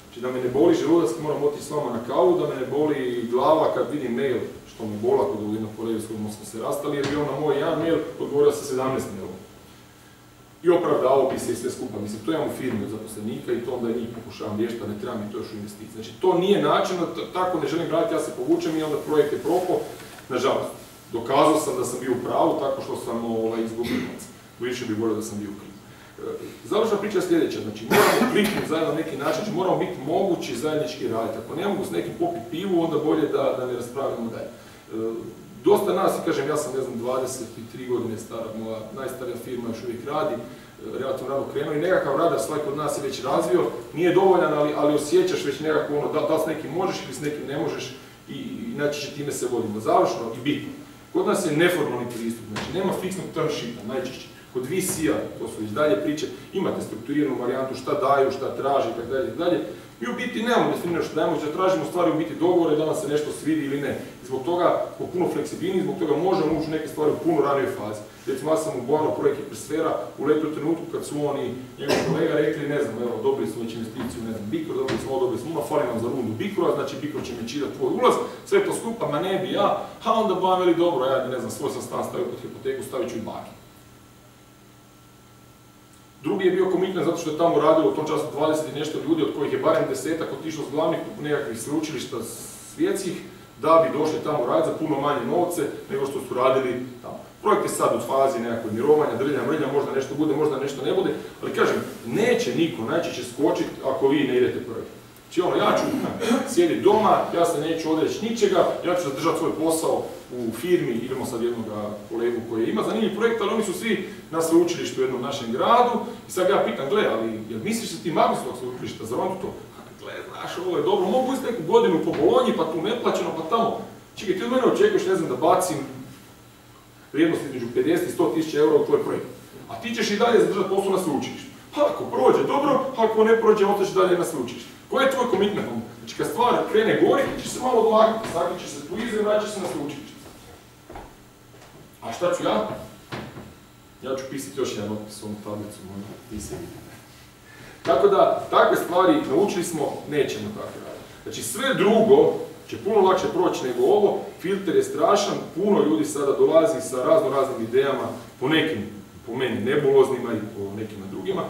Znači da me ne boli želudac kad moram otići s vama na kavu, da me ne boli glava kad vidim mail, što me bola kod jednog kolega s kojim smo se rastali, jer bi on na moj jedan mail odgovorio sa 17 mailova. I opravdao bi se i sve skupa. Mislim, to imam u firmi od zaposlenika i to onda njih pokušavam riješiti, ne treba mi to još u investiciji. Znači, to nije način, tako ne želim raditi, ja se povučem i onda projekt je propao. Nažalost, dokazao sam da sam bio u pravu tako što sam izgubio novac. Više bih volio da sam bio u krivu. Završna priča je sljedeća, znači moramo kliknuti zajedno na neki način, znači moramo biti mogući zajednički raditi. Ako ne mogu s nekim popiti pivu, onda bolje da ne raspravljamo dalje. Dosta nas, i kažem, ja sam, ne znam, 23 godine stara, moja najstarija firma još uvijek radi, relativno rano krenuo i nekakav radar svaki od nas je već razvio, nije dovoljan, ali osjećaš već nekako ono, da s nekim možeš ili s nekim ne možeš i inače će time se vodimo. Završno i bitno. Kod nas je neformalni pristup, znači nema fiksnog term sheeta, najčešće. Kod VC-a, to su već dalje priče, imate strukturiranu varijantu šta daju, šta traži itd. Mi u biti nemamo definirano što dajemo, da tražimo stvari u biti dogovore da nam se nešto svidi ili ne. I zbog toga smo puno fleksibilniji, zbog toga možemo ući neke stvari u puno ranijoj fazi. Recimo, ja sam u Boano projekt Hipersfera uletio u trenutku kad su oni, njegov kolega, rekli, ne znam, evo, dobili smo već investiciju, ne znam, Bikro, dobili smo, fali nam za rundu Bikrova, znači Bikro će mi čitati tvoj ulaz, sve to skupa, ma ne bi ja, a onda Boan veli, dobro, ja ne znam, svoj sam stan stavio pod hipoteku, stavit ću i baki. Drugi je bio komitment zato što je tamo radilo u tom času 20 i nešto ljudi, od kojih je barem 10-ak otišlo s glavnih nekakvih sveučilišta svjetskih, da bi došli tamo raditi za puno manje novce nego što su radili tamo. Projekt je sad u fazi nekakvog mirovanja, drlja, mrlja, možda nešto bude, možda nešto ne bude, ali kažem, neće niko, najčešće skočiti ako vi ne idete projekt. Znači ono, ja ću sjediti doma, ja se neću odreći ničega, ja ću zadržati svoj posao u firmi, idemo sad jednog kolegu koji ima zanimljiv projekt, ali oni su svi na sveučilištu u jednom našem gradu i sad ja pitam, gle, ali jel misliš da ti magu s tog sveučilišta, zar on to? Gle, znaš, ovo je dobro, mogu isti neku godinu po Bolonji, pa tu neplaćeno, pa tamo. Čekaj, ti od mene očekuješ, ne znam, da bacim vrijednost između 50 i 100 tisuća eura u tvoj projekt. A ti ćeš i dalje zadržati posao na sveučilištu. Ako prođe, dobro, ako ne prođe, ostaćeš dalje na sveučilištu. Koji je tvoj komitment? Znači, kad stvar krene gori, ćeš se malo odlagati, sakrit će se tu izre, vraćaš se na sveučilište. šta ću ja? Ja ću pisati još jedan otpis ovom tablicu, možda pisati. Tako da, takve stvari naučili smo, nećemo tako raditi. Znači sve drugo će puno lakše proći nego ovo, filter je strašan, puno ljudi sada dolazi sa raznim idejama, po nekim, po meni nebuloznima i po nekima drugima.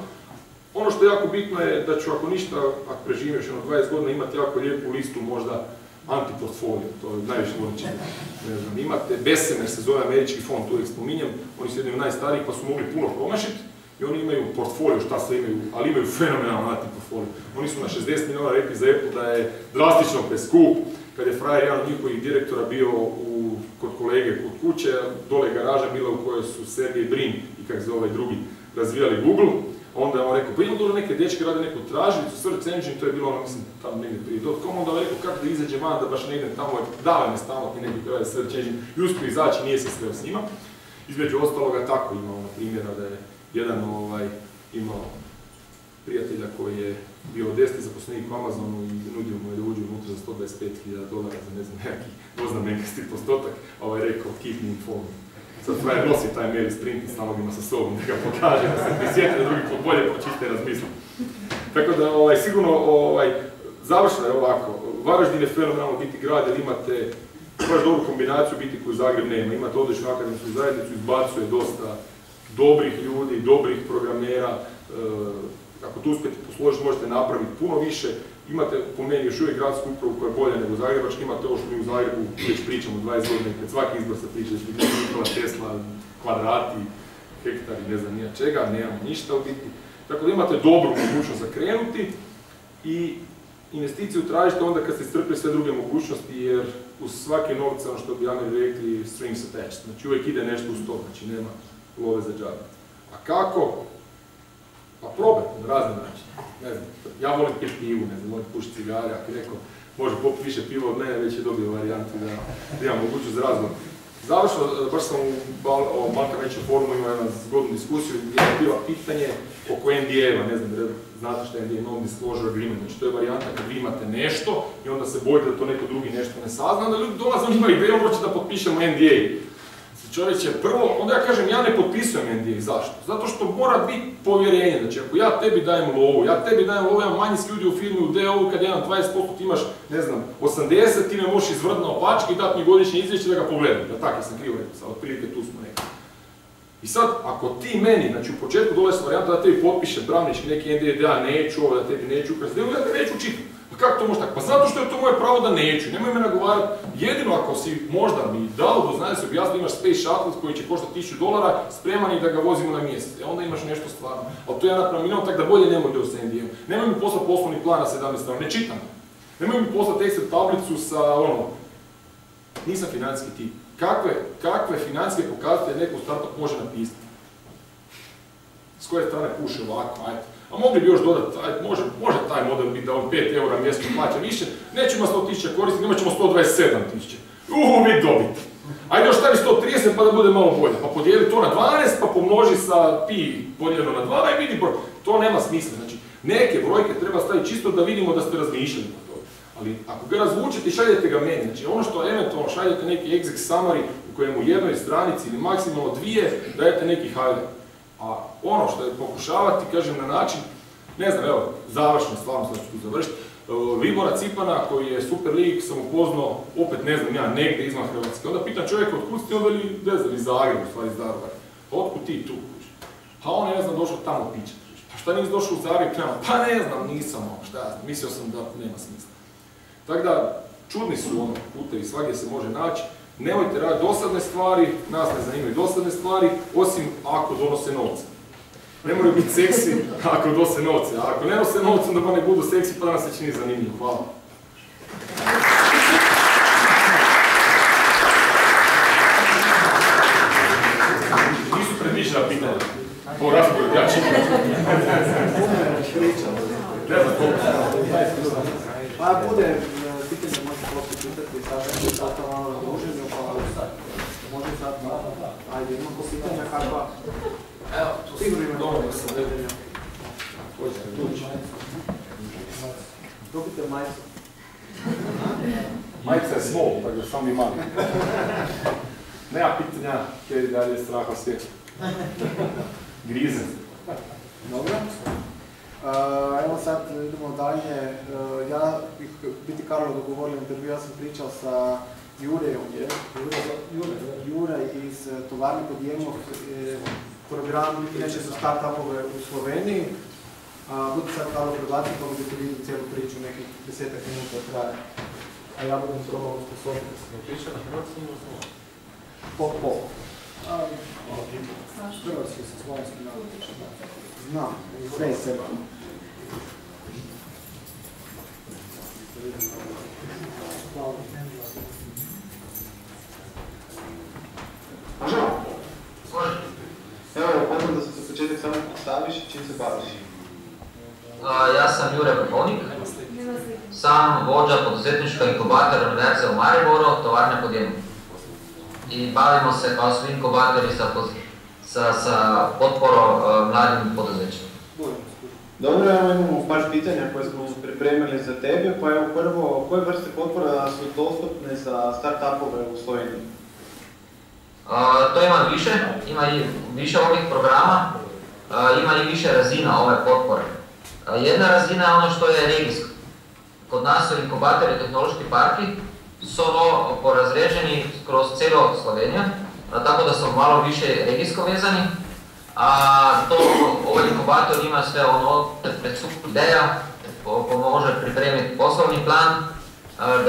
Ono što je jako bitno je da ću, ako ništa, ako preživim još 20 godina, imati jako lijepu listu, možda antiportfolio, to je najviše volim čitati. Ne znam, imate Bessemer, se zove američki fond, uvijek spominjem, oni su jedni od najstarijih pa su mogli puno promašiti i oni imaju portfolio, šta sve imaju, ali imaju fenomenalno antiportfolio. Oni su na 60 milijuna rekli za Apple da je drastično preskup, kad je frajer jedan od njihovih direktora bio kod kolege kod kuće, dole je garaža bila u kojoj su Sergey Brin i kak se ovaj drugi razvijali Google. Onda je on rekao, pa imam dole neke dečke rade neku tražilicu, search engine, to je bilo ono, mislim, tamo negdje prije .com, onda je rekao kako da izađe van, da baš ne idem tamo, dale me stalno i negdje rade search engine, i uspio izaći, nije se sreo s njima. Između ostaloga tako imamo primjera da je jedan imao prijatelja koji je bio 10. zaposlenik u Amazonu i nudio mu je da uđe unutra za $125,000 za ne znam neki oznamenkasti postotak, rekao keep me informed. Sad frajer nosi taj mail sprint i stalno ima sa sobom da ga pokaže, da se prisjeti da drugi put bolje pročiste i razmisli. Tako da sigurno završno je ovako. Varaždin je fenomenalno biti grad jer imate baš dobru kombinaciju biti koju Zagreb nema. Imate odličnu akademsku zajednicu, izbacuje dosta dobrih ljudi, dobrih programera. Ako tu uspijete posložiti možete napraviti puno više. Imate po meni još uvijek gradsku upravu koja je bolja nego Zagrebačka, imate ovo što mi u Zagrebu već pričamo 20 godina i pred svaki izbor se priča, da će biti Nikola Tesla, kvadrati, hektari, ne znam nija čega, nemamo ništa u biti. Tako da imate dobru mogućnost za krenuti i investiciju tražite onda kad ste iscrpili sve druge mogućnosti, jer uz svake novce, ono što bi Ameri rekli, strings attached, znači uvijek ide nešto uz to, znači nema love za džabe. A kako? Pa probaj, na razne načine. Ne znam, ja volim piti pivu, ne znam, volim pušiti cigare, ako neko može popiti više piva od mene, već je dobio varijantu da imam mogućnost za razgovor. Završno, baš sam u Banka Venture forumu imao jednu zgodnu diskusiju gdje je bilo pitanje oko NDA-eva, ne znam, znate što je NDA, Non-Disclosure Agreement, znači to je varijanta kad vi imate nešto i onda se bojite da to neko drugi nešto ne sazna, onda ljudi dolaze, on ima ideju, hoće da potpišemo NDA. Čovječe, prvo, onda ja kažem, ja ne potpisujem NDA, zašto? Zato što mora biti povjerenje, znači ako ja tebi dajem lovu, imam manjinski ljudi u firmi u DO-u, kad jedan 20% ti imaš, ne znam, 80, ti me možeš izvrti na opačke i dati mi godišnje izvješće da ga pogledam, da tako sam krivo rekao, sad otprilike tu smo nekako. I sad, ako ti meni, znači u početku dolazi varijanta da tebi potpišem pravnički neki NDA, da ja neću ovo, da tebi neću ukrasti, ja te neću čitati. Pa kako to može tako? Pa zato što je to moje pravo da neću, nemoj me nagovarati. Jedino ako si možda mi dao do znanja se objasni da imaš Space Shuttle koji će koštati $1000, spreman i da ga vozimo na mjesec. Onda imaš nešto stvarno. Ali to ja napravim minimum, tako da bolje nemoj doći sa NDA-om. Nemoj mi poslati poslovni plan na 17 strana, ne čitam. Nemoj mi poslati Excel tablicu sa nisam financijski tip. Kakve financijske pokazatelje neko startup može napisati? S koje strane puše ovako, ajde. A mogli bi još dodati, može taj model biti da on 5 eura mjesečno plaća više, nećemo 100.000 korisnika, imat ćemo 127.000. Vidi dobit. Ajde još stavi 130 pa da bude malo bolje, pa podijeli to na 12 pa pomnoži sa pi podijeljeno na 2 i vidi broj. To nema smisla, znači neke brojke treba staviti čisto da vidimo da ste razmišljali o tome. Ali ako ga razvučete i šaljete ga meni, znači ono što eventualno šaljete neki exec summary u kojemu jednoj stranici ili maksimalno 2 dajete neki highlight. A ono što je pokušavati, kažem na način, ne znam, evo, završno, stvarno sad ću tu završiti, Libora Cipana, koji je super lik, sam upoznao, opet ne znam ja, negdje izvan Hrvatske. Onda pitam čovjeka, otkud si ti onda iz Zagreba, u stvari iz Daruvara. Pa otkud ti tu? Pa on je, ne znam, došao tamo pićat. Pa šta nisi došao u Zagreb prema? Pa ne znam, nisam, šta ja znam, mislio sam da nema smisla. Tako da, čudni su putevi, svagdje se može naći. Nemojte raditi dosadne stvari, nas ne zanimaju dosadne stvari, osim ako donose novce. Ne moraju biti seksi ako donose novce, a ako ne nose novce, onda pa ne budu seksi, pa da nas se čini zanimljivo. Hvala. Nisu predviđena pitanja. Po razgovoru, ja čitam. Ne znam koliko. Pa bude pitanje, možete poslije pitati, sad to malo na druženju, pa može sad, ajde, imamo pitanja kakva. Evo, tu sigurno ima dobro sam pitanja. Dobite majicu. Majica je small, tako da sam i mali. Nema pitanja, Ja, te dalje straha svijet. Grize. Dobro. Evo sad idemo dalje. Ja bih biti Karlo dogovorio intervju, ja sam pričao sa Jurejom, Jure iz tovarne Podjemov, program inače za start-upove u Sloveniji. Budu sad Karlo predlati, pa budete vidjeti cijelu priču, nekih 10-ak minuta traje. A ja budem probao sposobiti. Ne piše na hrvatskom ili slovo? Po. Hrvatski sa slovenskim napišem. Znam, sve je sebe. Možemo? Može. Evo, potom da se za početak samo predstaviš i čim se baviš. Ja sam Jure Vrhovnik, sam vođa poduzetničkog inkubatora Univerze u Mariboru, tovarne Podjemov. I bavimo se kao svi inkubatori sa potporom mladim poduzećima. Dobro, evo imamo par pitanja koje smo pripremili za tebe, pa evo prvo, koje vrste potpora su dostupne za start-upove u Sloveniji? To ima više, ima i više ovih programa, ima i više razina ove potpore. Jedna razina je ono što je regijsko. Kod nas su inkubatori i tehnološki parki su porazređeni kroz cijelo Sloveniju, tako da su malo više regijsko vezani. Ovaj inkubator ima sve ono ideja, može pripremiti poslovni plan,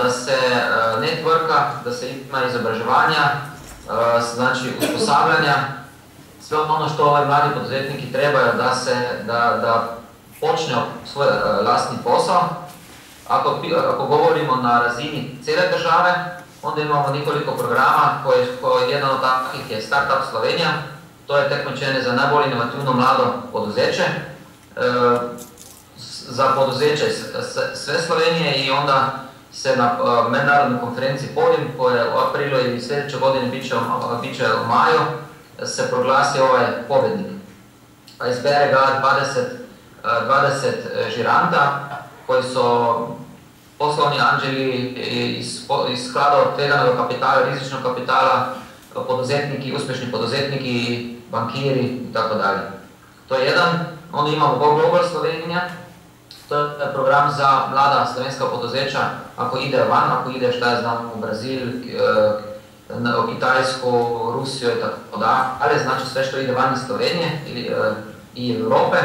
da se networka, da se ima izobražavanja, znači uspostavljanja, sve ono što ovaj mladi poduzetniki trebaju da počne svoj vlastni posao. Ako govorimo na razini cijele države, onda imamo nekoliko programa koji jedan od takvih je Startup Slovenija. To je takmičenje za najbolje inovativno mlado poduzeće, za poduzeće sve Slovenije i onda se na međunarodnoj konferenciji Podium, koja u aprilu i sljedeće godine bit će u maju, se proglasi ovaj pobjednik. Pa izbere ga 20 žiranta koji su poslovni anđeli iz sklada od tveganog kapitala, rizičnog kapitala, poduzetniki, uspješni poduzetniki, bankiri i tako dalje. To je jedan. Onda imamo Go Global Slovenija, to je program za mlada slovenska poduzeća ako ide van, ako ide šta ja znam u Brazil, u Kitajsku, Rusiju i tako dalje, znači sve što ide van iz Slovenije i Europe.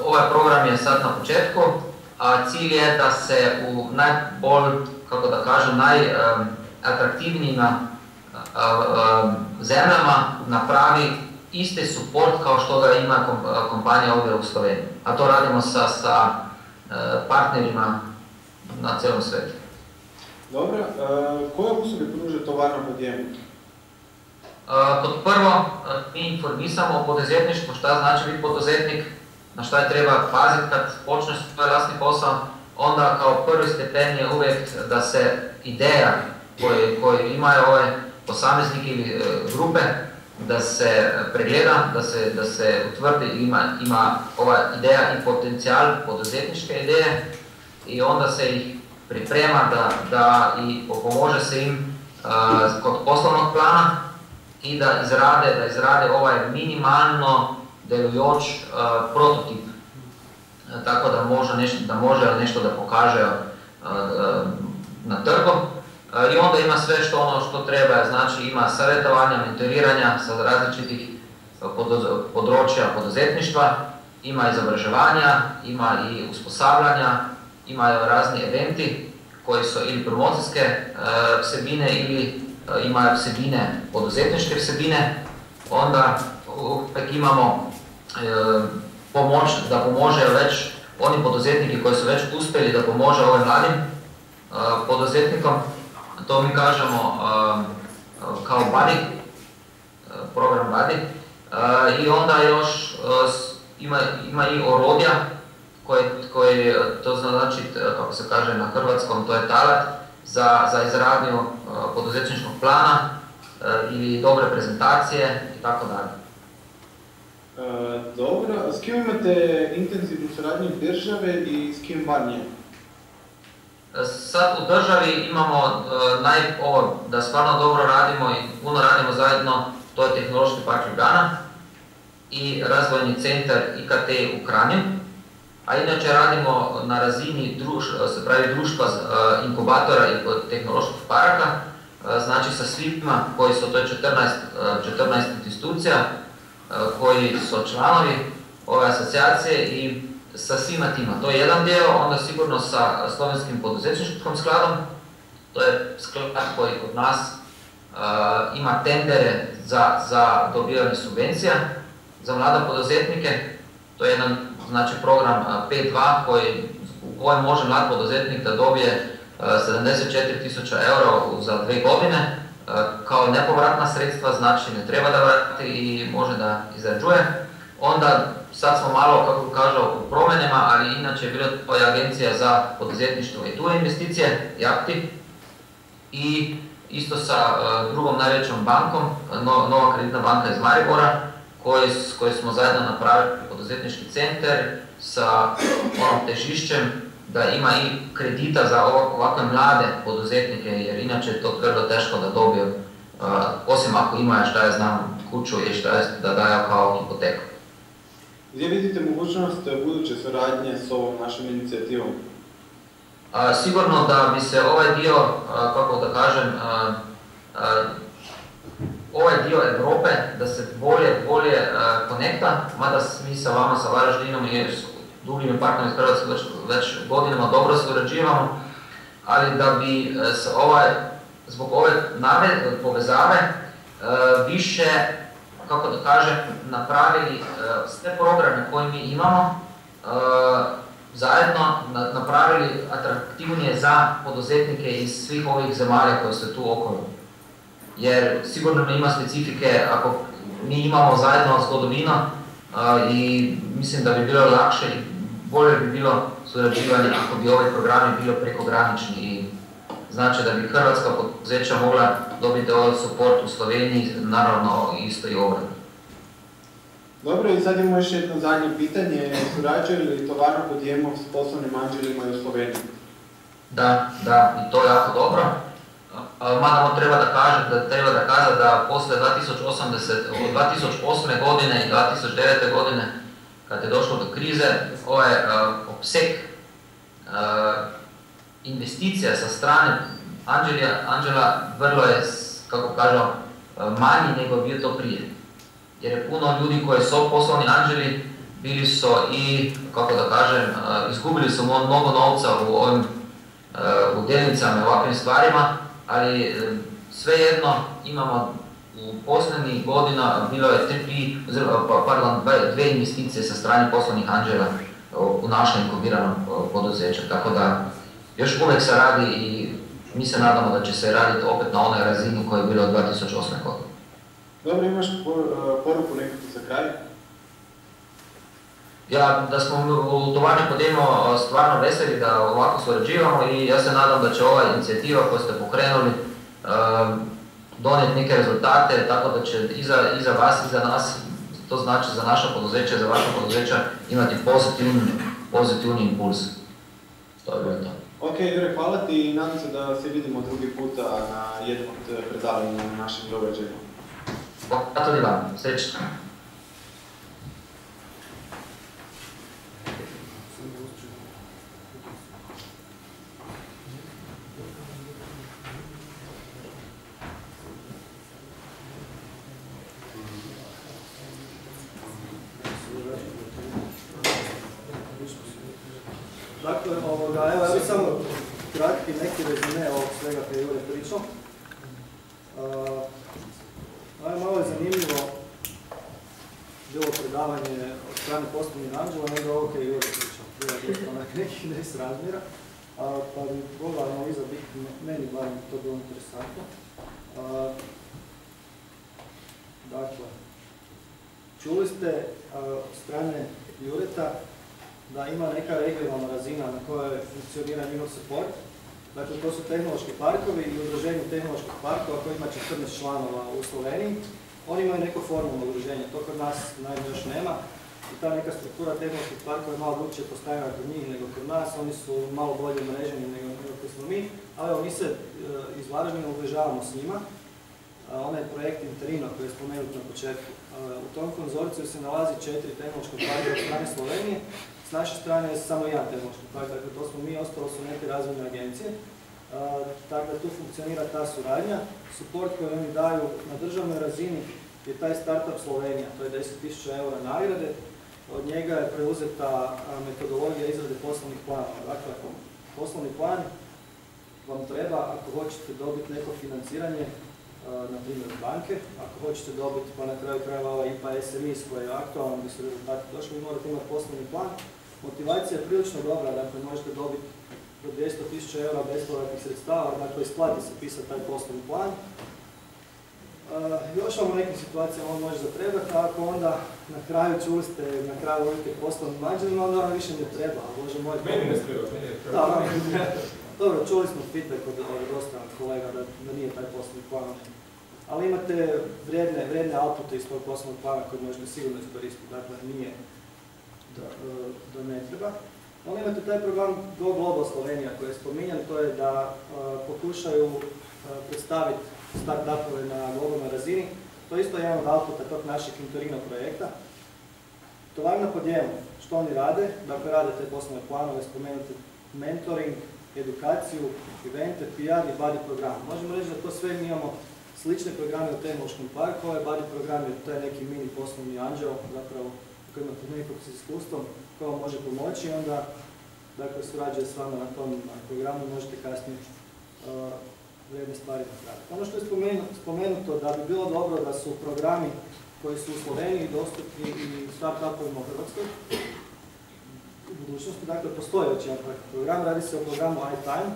Ovaj program je sad na početku, a cilj je da se u najbolj, kako da kažem, najatraktivnijim zemljama napravi isti suport kao što ga ima kompanija ovdje u Sloveniji. A to radimo sa partnerima na cijelom svijetu. Dobro, koje usluge pruža tovarna Podjemov? Kot prvo, mi informisamo o poduzetništvu, šta znači biti poduzetnik, na šta je treba paziti kad počneš svoj vlastni posao. Onda kao prvi stepen je uvijek da se ideja koju imaju ove posamezniki ili grupe, da se pregleda, da se utvrdi ima ova ideja i potencijal poduzetničke ideje i onda se ih priprema da i pomože se im kod poslovnog plana i da izrade ovaj minimalno delujoč prototip, tako da može nešto da pokaže na trgu. I onda ima sve što treba, znači ima savjetovanja, mentoriranja sa različitih područja poduzetništva, ima izobražavanja, ima i uspostavljanja, imaju razni eventi koji su ili promocijske vsebine ili imaju vsebine, poduzetničke vsebine. Onda uvijek imamo pomoć da pomože već oni poduzetniki koji su već uspjeli da pomože ovim mladim poduzetnikom. To mi kažemo kao buddy, program buddy. I onda još ima i orodja koji to znači, kako se kaže na hrvatskom, to je talat za izradnju poduzetničkog plana ili dobre prezentacije i tako dalje. Dobro, s kim imate intenzivnu suradnju države i s kim van nje? Sad u državi imamo ovo da stvarno dobro radimo i puno radimo zajedno, to je Tehnološki park Ljubljana i Razvojni centar IKT u Kranju, a inače radimo na razini društva inkubatora i tehnoloških paraka, znači sa svima koji su, to je 14 institucija koji su članovi ove asocijacije i sa svima tima. To je jedan dio, onda sigurno sa Slovenskim poduzetničkim skladom, to je sklad koji kod nas ima tendere za dobivanje subvencija za mlade poduzetnike. To je jedan program 5.2 u kojem može mlad poduzetnik da dobije 74.000 € za 2 godine kao nepovratna sredstva, znači ne treba da vrati i može da izrađuje. Onda sad smo malo, kako kažem, u promjenama, ali inače je bila to Agencija za poduzetništvo i tu investicije, JAPTI, i isto sa drugom najvećom bankom, Nova kreditna banka iz Maribora, koji smo zajedno napravili poduzetnički centar sa onom težišćem da ima i kredita za ovakve mlade poduzetnike, jer inače je to vrlo teško da dobiju, osim ako imaju kuću i da daju kao hipoteku. Gdje vidite mogućnost buduće suradnje s ovom našom inicijativom? Sigurno da bi se ovaj dio, kako da kažem, ovaj dio Europe da se bolje konekta, mada mi sa vama, sa Varaždinom i drugim partnerima iz Hrvatske već godinama dobro surađivamo, ali da bi zbog ove povezave više, kako da kažem, napravili sve programe koje mi imamo, zajedno napravili atraktivnije za poduzetnike iz svih ovih zemalja koje su tu okolo. Jer sigurno ima specifike, ako mi imamo zajedno zgodovinu i mislim da bi bilo lakše i bolje bi bilo surađivanje ako bi ovi programi bili prekogranični i znači da bi hrvatska poduzeća mogla dobiti ovaj support u Sloveniji, naravno isto i obratno. Dobro, i sad imamo još jedno zadnje pitanje. Surađuje li Tovarna Podjemov s poslovnim anđelima i u Sloveniji? Da, i to je jako dobro. Mada treba da kaže da posle 2008. godine i 2009. godine, kad je došlo do krize, ovaj opseg investicija sa strane Anđela vrlo je, kako kažem, manji nego bio to prije. Jer je puno ljudi koji su poslovni anđeli bili su i, kako da kažem, izgubili su mnogo novca u delnicama i ovakvim stvarima, ali svejedno imamo u posljednjih godina bilo je 2 investicije sa strane poslovnih anđela u našem inkubiranom poduzeću, tako da još uvijek se radi i mi se nadamo da će se raditi opet na onoj razini koja je bila od 2008. godine. Dobro, imaš poruku nekako za kraj? Ja, da smo u Tovarni Podjemov stvarno veseli da ovako surađivamo i ja se nadam da će ova inicijativa koju ste pokrenuli donijeti neke rezultate, tako da će i za vas i za nas, to znači za naša poduzeća i za vaša poduzeća, imati pozitivni impuls. To je bilo to. Ok, Jure, hvala ti i nadam se da se vidimo drugi puta na jednom od predavanja na našim događajima. Hvala ti vam, srećno. Dakle, evo ja bih samo kratki neki rezime ovog svega koje je Jure pričao. Malo je zanimljivo bilo predavanje od strane poslovnih anđela, nego ovo koje je Jure pričao. Bilo je dosta onak nekih nesrazmjera, pa bi mogla analiza biti, meni barem to bilo interesantno. Dakle, čuli ste od strane Jureta da ima neka regionalna razina na kojoj funkcionira njihov support. Dakle, to su tehnološki parkovi i udruženje tehnoloških parkova koji ima 14 članova u Sloveniji. Oni imaju neko formalno udruženje, to kod nas naime još nema. I ta neka struktura tehnoloških parkova je malo drukčije postavljena kod njih nego kod nas, oni su malo bolje mreženi nego kod smo mi, ali evo mi se iz Varaždina uvežavamo s njima. Onaj projekt Interino koji je spomenut na početku. U tom konzorciju se nalazi 4 tehnološka parka od strane Slovenije, s naše strane je samo jedan tehnološki park, dakle to smo mi, ostalo su neke razvojne agencije. Tako da tu funkcionira ta suradnja. Support koji oni daju na državnoj razini je taj Startup Slovenija, to je 10.000 eura nagrade. Od njega je preuzeta metodologija izrade poslovnih planova. Dakle, poslovni plan vam treba ako hoćete dobiti neko financiranje, na primjer banke, ako hoćete dobiti pa na kraju krajeva ovaj IPA SMIs koji je aktualan, gdje su rezultati došli, vi morate imati poslovni plan. Motivacija je prilično dobra, dakle možete dobiti do 200.000 eura bespovratnih sredstava, dakle isplati se pisati taj poslovni plan. Još vam u nekim situacijama on može zatrebati, a ako onda na kraju čuli ste, na kraju volite poslovnim mađanima, onda vam više ne treba, ali Bože moj... Meni ne treba, meni ne treba. Dobro, čuli smo feedback od dosta kolega da nije taj poslovni plan. Ali imate vrijedne outpute iz tog poslovnog plana koji možete sigurno iskoristiti, dakle nije da ne treba. Onda imate taj program Go Global Slovenija koji je spominjan, to je da pokušaju predstaviti start-upove na globalnoj razini. To je isto jedan od outputa tog našeg Interino projekta. Tovarna po dijelu, što oni rade? Dakle, rade te poslovne planove, spomenuti mentoring, edukaciju, evente, PR i buddy program. Možemo reći da to sve mi imamo slične programe u tehnološkom parku, ovaj buddy program je to je neki mini poslovni anđeo, zapravo koji imate nekog s iskustvom, koji vam može pomoći i onda dakle, surađuje s vama na tom programu i možete kasnije vrijedne stvari napraviti. Ono što je spomenuto da bi bilo dobro da su programi koji su u Sloveniji dostupni i start-upovima u Hrvatskoj u budućnosti. Dakle, postoji već jedan program, radi se o programu iTime,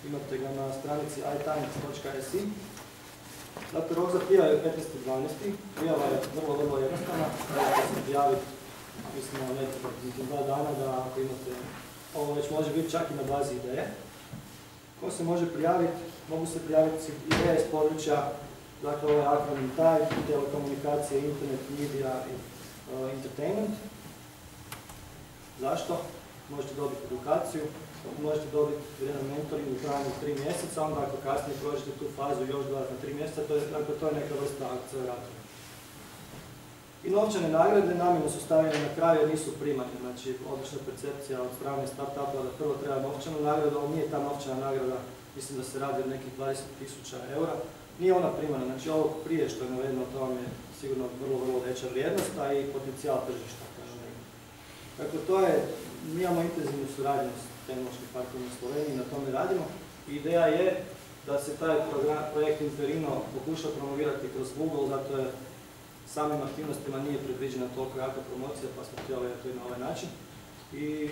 imate ga na stranici itime.si. Dakle, rok za prijavu je 15.12. Prijava je vrlo jednostavna, trebate se prijaviti, mislim na nekih 2 dana da ako imate, ovo već može biti čak i na bazi ideje. Ko se može prijaviti? Mogu se prijaviti ideje iz područja, dakle ovaj akronim taj, telekomunikacije, internet, media i entertainment. Zašto? Možete dobiti edukaciju, možete dobiti jedan mentoring u trajanju 3 mjeseca, onda ako kasnije prođete tu fazu još dodatno 3 mjeseca, to je neka vrsta akceleratora. I novčane nagrade namjerno su stavljene na kraju jer nisu primane, znači obična percepcija od strane start-upa da prvo treba novčanu nagradu, ali nije ta novčana nagrada, mislim da se radi od nekih 20.000 eura, nije ona primana, znači ovo prije što je navedeno, to vam je sigurno vrlo veća vrijednost, a i potencijal tržišta. Dakle, to je, mi imamo intenzivnu suradnju s tehnološkim parkovima u Sloveniji, na tome radimo. Ideja je da se taj projekt Interino pokuša promovirati kroz Google, zato je samim aktivnostima nije predviđena toliko jaka promocija, pa smo htjeli to i na ovaj način. I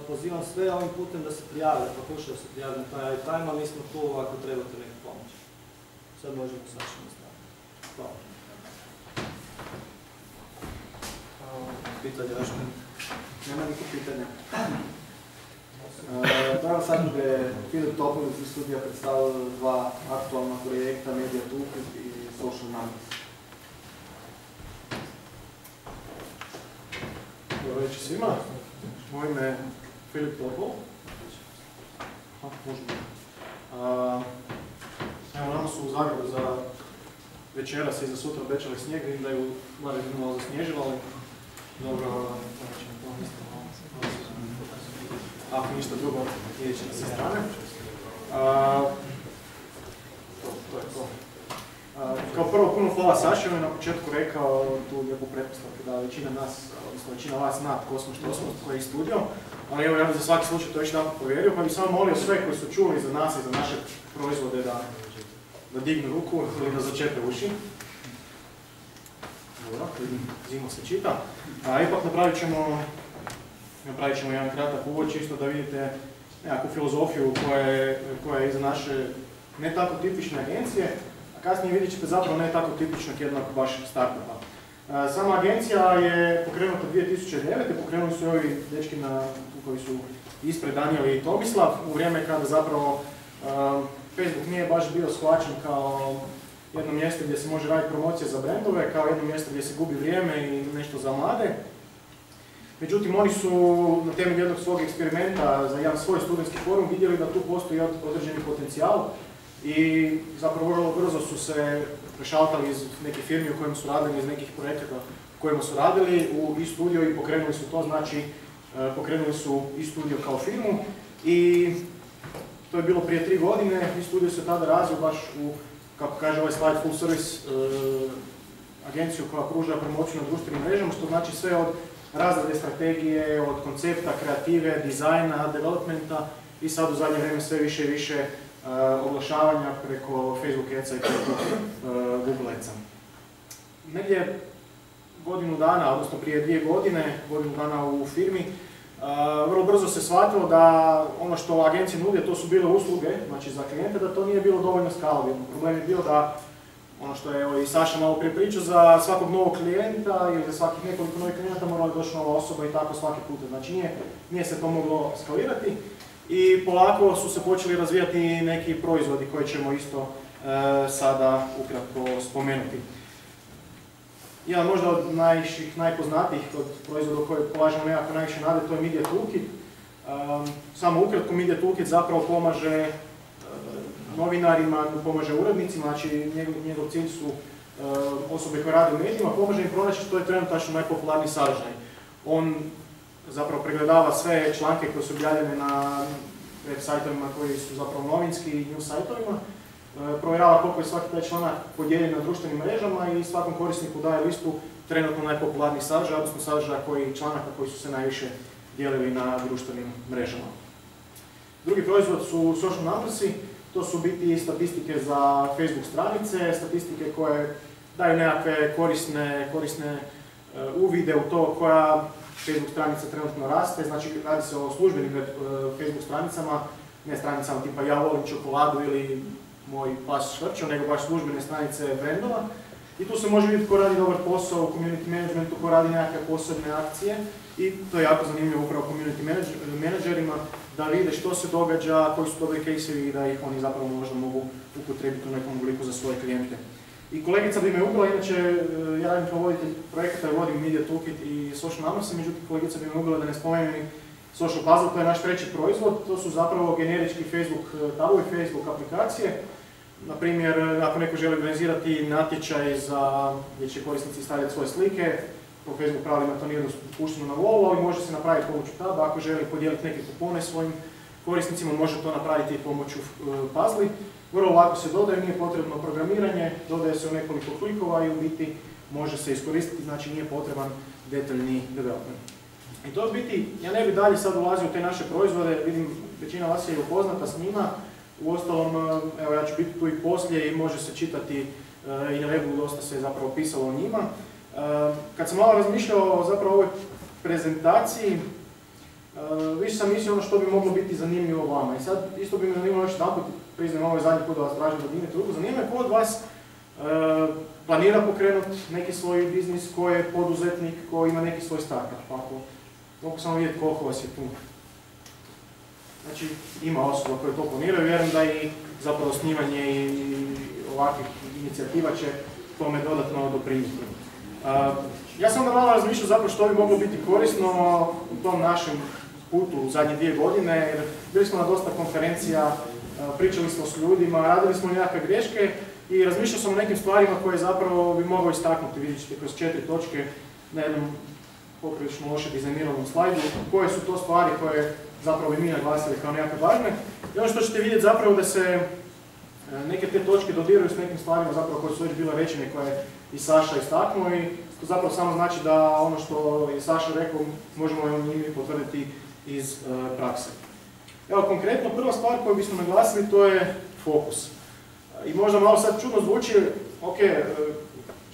pozivam sve ovim putem da se prijave, pokušaju se prijaviti na taj iTime, a mi smo tu ako trebate neku pomoć. Sad možemo Saša nastaviti. Hvala. Pitanje još ne? Nema nikog pitanja. Danas sad je Filip Topović iz studija predstavio 2 aktualna projekta, Media Toolkit i Social Numbers. Dobro večer svima. Moje ime je Filip Topol. Evo, nama su u Zagrebu za večeras i za sutra obećali snijeg, vidim da je u Varaždinu malo zasnježilo, dobro, ako ništa drugo, ići na sve strane. To je to. Kao prvo, puno hvala Saši, on je na početku rekao tu lijepu pretpostavku da većina nas, odnosno većina vas zna tko smo, što smo, koji je studio, ali evo ja bih za svaki slučaj to još jedan povjerio, pa bih samo molio sve koji su čuli za nas i za naše proizvode da dignu ruku ili da začepe uši. Dobro, zimo se čita. Ipak napravit ćemo jedan kratak uvod, čisto da vidite nekakvu filozofiju koja je iza naše ne tako tipične agencije, a kasnije vidjet ćete zapravo ne tako tipičnog jednog baš startupa. Sama agencija je pokrenuta 2009. Pokrenuli su ovi dečki koji su ispred Danijel i Tomislav u vrijeme kada zapravo Facebook nije baš bio shvaćen kao jedno mjesto gdje se može raditi promocija za brendove, kao jedno mjesto gdje se gubi vrijeme i nešto za mlade. Međutim, oni su na temelju jednog svog eksperimenta za jedan svoj studentski forum vidjeli da tu postoji određeni potencijal i zapravo vrlo brzo su se prešaltali iz nekih firmi u kojima su radili, iz nekih projekata u kojima su radili u e-studio i pokrenuli su to, znači pokrenuli su e-studio kao firmu i to je bilo prije 3 godine. E-studio se tada razvio baš u, kako kaže ovaj slajd, full service agenciju koja pruža promociju na društvenim mrežama, što znači sve od razrade strategije, od koncepta, kreative, dizajna, developmenta i sad u zadnje vrijeme sve više i više oglašavanja preko Facebook Adsa i preko Google Adsa. Negdje godinu dana, odnosno prije 2 godine, godinu dana u firmi, vrlo brzo se shvatilo da ono što agencije nude, to su bile usluge, znači za klijente, da to nije bilo dovoljno skalabilno. Problem je bio da, ono što je i Saša malo prije pričao, za svakog novog klijenta ili za svakih nekoliko novih klijenata morala doći nova osoba i tako svaki put. Znači nije se to moglo skalirati i polako su se počeli razvijati neki proizvodi koje ćemo isto sada ukratko spomenuti. Jedan možda od najpoznatijih od proizvoda koje polažemo nekako najviše nade, to je Media Toolkit. Samo ukratko, Media Toolkit zapravo pomaže novinarima, pomaže urednicima, znači njegov cilj su osobe koje rade u medijima, pomaže im pronaći što je trenutačno najpopularniji sadržaj. On zapravo pregledava sve članke koje su objavljene na web sajtovima koji su zapravo novinski i news sajtovima, provjerava koliko je svaki taj članak podijeljen na društvenim mrežama i svakom korisniku daje listu trenutno najpopularnijih sadržaja, odnosno sadržaja članaka koji su se najviše dijelili na društvenim mrežama. Drugi proizvod su social numbersi, to su biti statistike za Facebook stranice, statistike koje daju nekakve korisne uvide u to koja Facebook stranica trenutno raste, znači radi se o službenim Facebook stranicama, ne stranicama tipa ja volim čokoladu ili moj pas švrčo, nego baš službene stranice brendova. I tu se može vidjeti ko radi dobar posao u community managementu, ko radi nekakve posebne akcije i to je jako zanimljivo upravo community menadžerima da vide što se događa, koji su dobri case-evi i da ih oni zapravo možda mogu upotrebiti u nekom obliku za svoje klijente. I kolegica bi me ubila, inače ja radim kao voditelj projekta i vodim Media Toolkit i Social Numbers, međutim kolegica bi me ubila da ne spomenem i Social Puzzle, to je naš treći proizvod, to su zapravo generički Facebook tabovi, Facebook aplikacije. Naprimjer, ako neko želi organizirati natječaj gdje će korisnici stavljati svoje slike, po Facebook pravilima to nije dopušteno na wall, ali može se napraviti pomoću taba. Ako želi podijeliti neke kupone svojim korisnicima, može to napraviti i pomoću puzzli. Vrlo lako se dodaje, nije potrebno programiranje, dodaje se u nekoliko klikova i u biti može se iskoristiti, znači nije potreban detaljni development. I to biti, ja ne bih dalje sad ulazio u te naše proizvode, vidim većina vas je upoznata s njima. Uostalom, evo ja ću biti tu i poslije i može se čitati i na webu, dosta se zapravo pisalo o njima. Kad sam malo razmišljao zapravo o ovoj prezentaciji, više sam mislio ono što bi moglo biti zanimljivo vama. I sad isto bi me zanimalo još jedanput, priznajem ovo je zadnji put da vas tražim da dignete ruku, zanima me ko od vas planira pokrenuti neki svoj biznis, ko je poduzetnik, ko ima neki svoj startup. Pa ako mogu samo vidjeti koliko vas je tu. Znači, ima osoba koje to planiraju, vjerujem da i zapravo snimanje i ovakvih inicijativa će tome dodatno doprinijeti. Ja sam onda malo razmišljao zapravo što bi moglo biti korisno u tom našem putu u zadnje 2 godine, jer bili smo na dosta konferencija, pričali smo s ljudima, radili smo nekakve greške i razmišljao sam o nekim stvarima koje zapravo bi mogao istaknuti, vidjet ćete kroz 4 točke na jednom poprilično loše dizajniranom slajdu, koje su to stvari koje zapravo i mi naglasili kao nekakve važne. I ono što ćete vidjeti zapravo da se neke te točke dodiraju s nekim stvarima zapravo koje su već bile rečene, koje je i Saša istaknuo i to zapravo samo znači da ono što je Saša rekao možemo njimi potvrditi iz prakse. Evo konkretno prva stvar koju bismo naglasili to je fokus. I možda malo sad čudno zvuči, ok,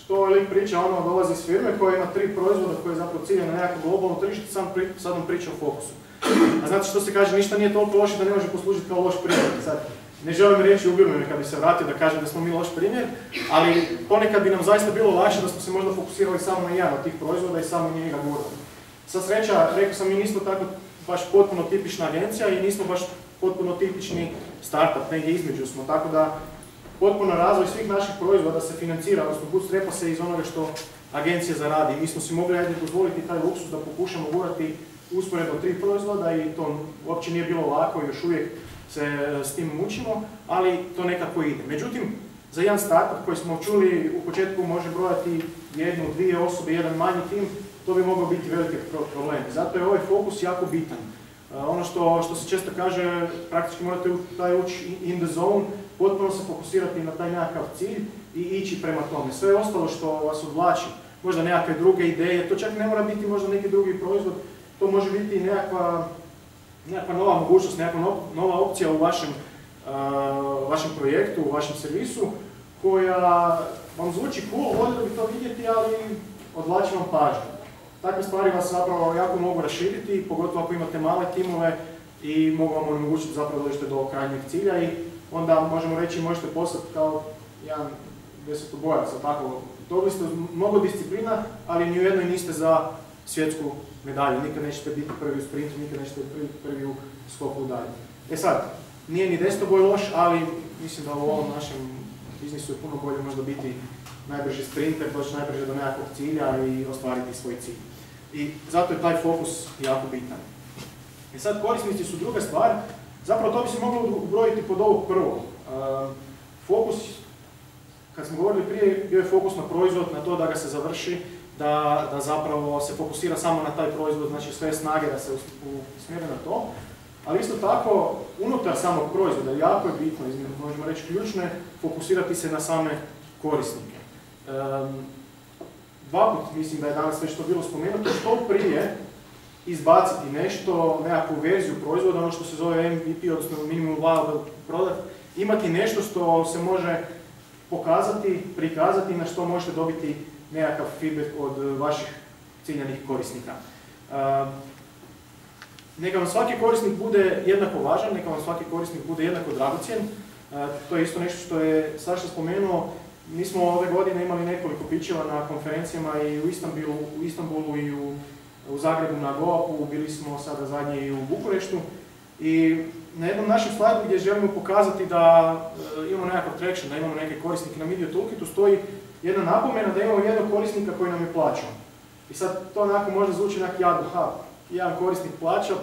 što ovaj lik priča, ono dolazi iz firme koja ima 3 proizvoda koje je zapravo cilja na nekakvo globalno tržište, sad vam priča o fokusu. A znate što se kaže, ništa nije toliko loše da ne može poslužiti kao loš primjer. Sad, ne želim reći ubilo me kad bi se vratio da kažem da smo mi loš primjer, ali ponekad bi nam zaista bilo lakše da smo se možda fokusirali samo na jedan od tih proizvoda i samo njega gurali. Sa sreća, rekao sam, mi nismo tako baš potpuno tipična agencija i nismo baš potpuno tipični startup, negdje između smo, tako da potpuno razvoj svih naših proizvoda se financira, odnosno bootstrapa se iz onoga što agencija zaradi. Mi smo si mogli dozvoliti taj luksus da pokušamo gurati usporedno 3 proizvoda i to uopće nije bilo lako i još uvijek se s tim mučimo, ali to nekako ide. Međutim, za jedan startup koji smo čuli u početku može brojati 1, 2 osobe, jedan manji tim, to bi mogao biti veliki problem. Zato je ovaj fokus jako bitan. Ono što se često kaže, praktički morate ući in the zone, potpuno se fokusirati na taj nekakav cilj i ići prema tome. Sve ostalo što vas odvlači, možda nekakve druge ideje, to čak ne mora biti možda neki drugi proizvod, to može biti nekakva nova mogućnost, nekakva nova opcija u vašem projektu, u vašem servisu, koja vam zvuči cool, voljeli bi to vidjeti, ali odvlači vam pažnju. Takve stvari vas zapravo jako mogu raširiti, pogotovo ako imate male timove i mogu vam omogućiti zapravo da dođete do krajnjeg cilja i onda možemo reći možete postati kao jedan desetobojac, tako. Dobili ste mnogo disciplina, ali ni u jednoj niste za svjetsku medalju. Nikad nećete biti prvi u sprintu, nikad nećete biti prvi u skoku dalje. E sad, nije ni desetoboj loš, ali mislim da u ovom našem biznisu je puno bolje možda biti najbrži sprinter, doći najbrže do nekakvog cilja i ostvariti svoj cilj. I zato je taj fokus jako bitan. I sad korisnici su druga stvar, zapravo to bi se moglo ubrojiti pod ovog prvog. Fokus, kad smo govorili prije, bio je fokus na proizvod, na to da ga se završi, da zapravo se fokusira samo na taj proizvod, znači sve snage da se usmjere na to. Ali isto tako, unutar samog proizvoda, jako je bitno, možemo reći ključno je, fokusirati se na same korisnike. Dva put mislim da je danas već to bilo spomenuto, što prije izbaciti nešto, nekakvu verziju proizvoda, ono što se zove MVP, odnosno minimum viable product, imati nešto što se može pokazati, prikazati i na što možete dobiti nekakav feedback od vaših ciljanih korisnika. Neka vam svaki korisnik bude jednako važan, neka vam svaki korisnik bude jednako dragocjen. To je isto nešto što je Saša spomenuo. Mi smo ove godine imali nekoliko pitcheva na konferencijama i u Istanbulu i u Zagrebu na GoApu, bili smo sada zadnje i u Bukureštu. I na jednom našem slajdu gdje želimo pokazati da imamo nekakav traction, da imamo neke korisnike na Media Toolkitu, stoji jedna napomena da imamo jednog korisnika koji nam je plaćao. I sad to onako možda zvuči onak jadno, jedan korisnik plaća,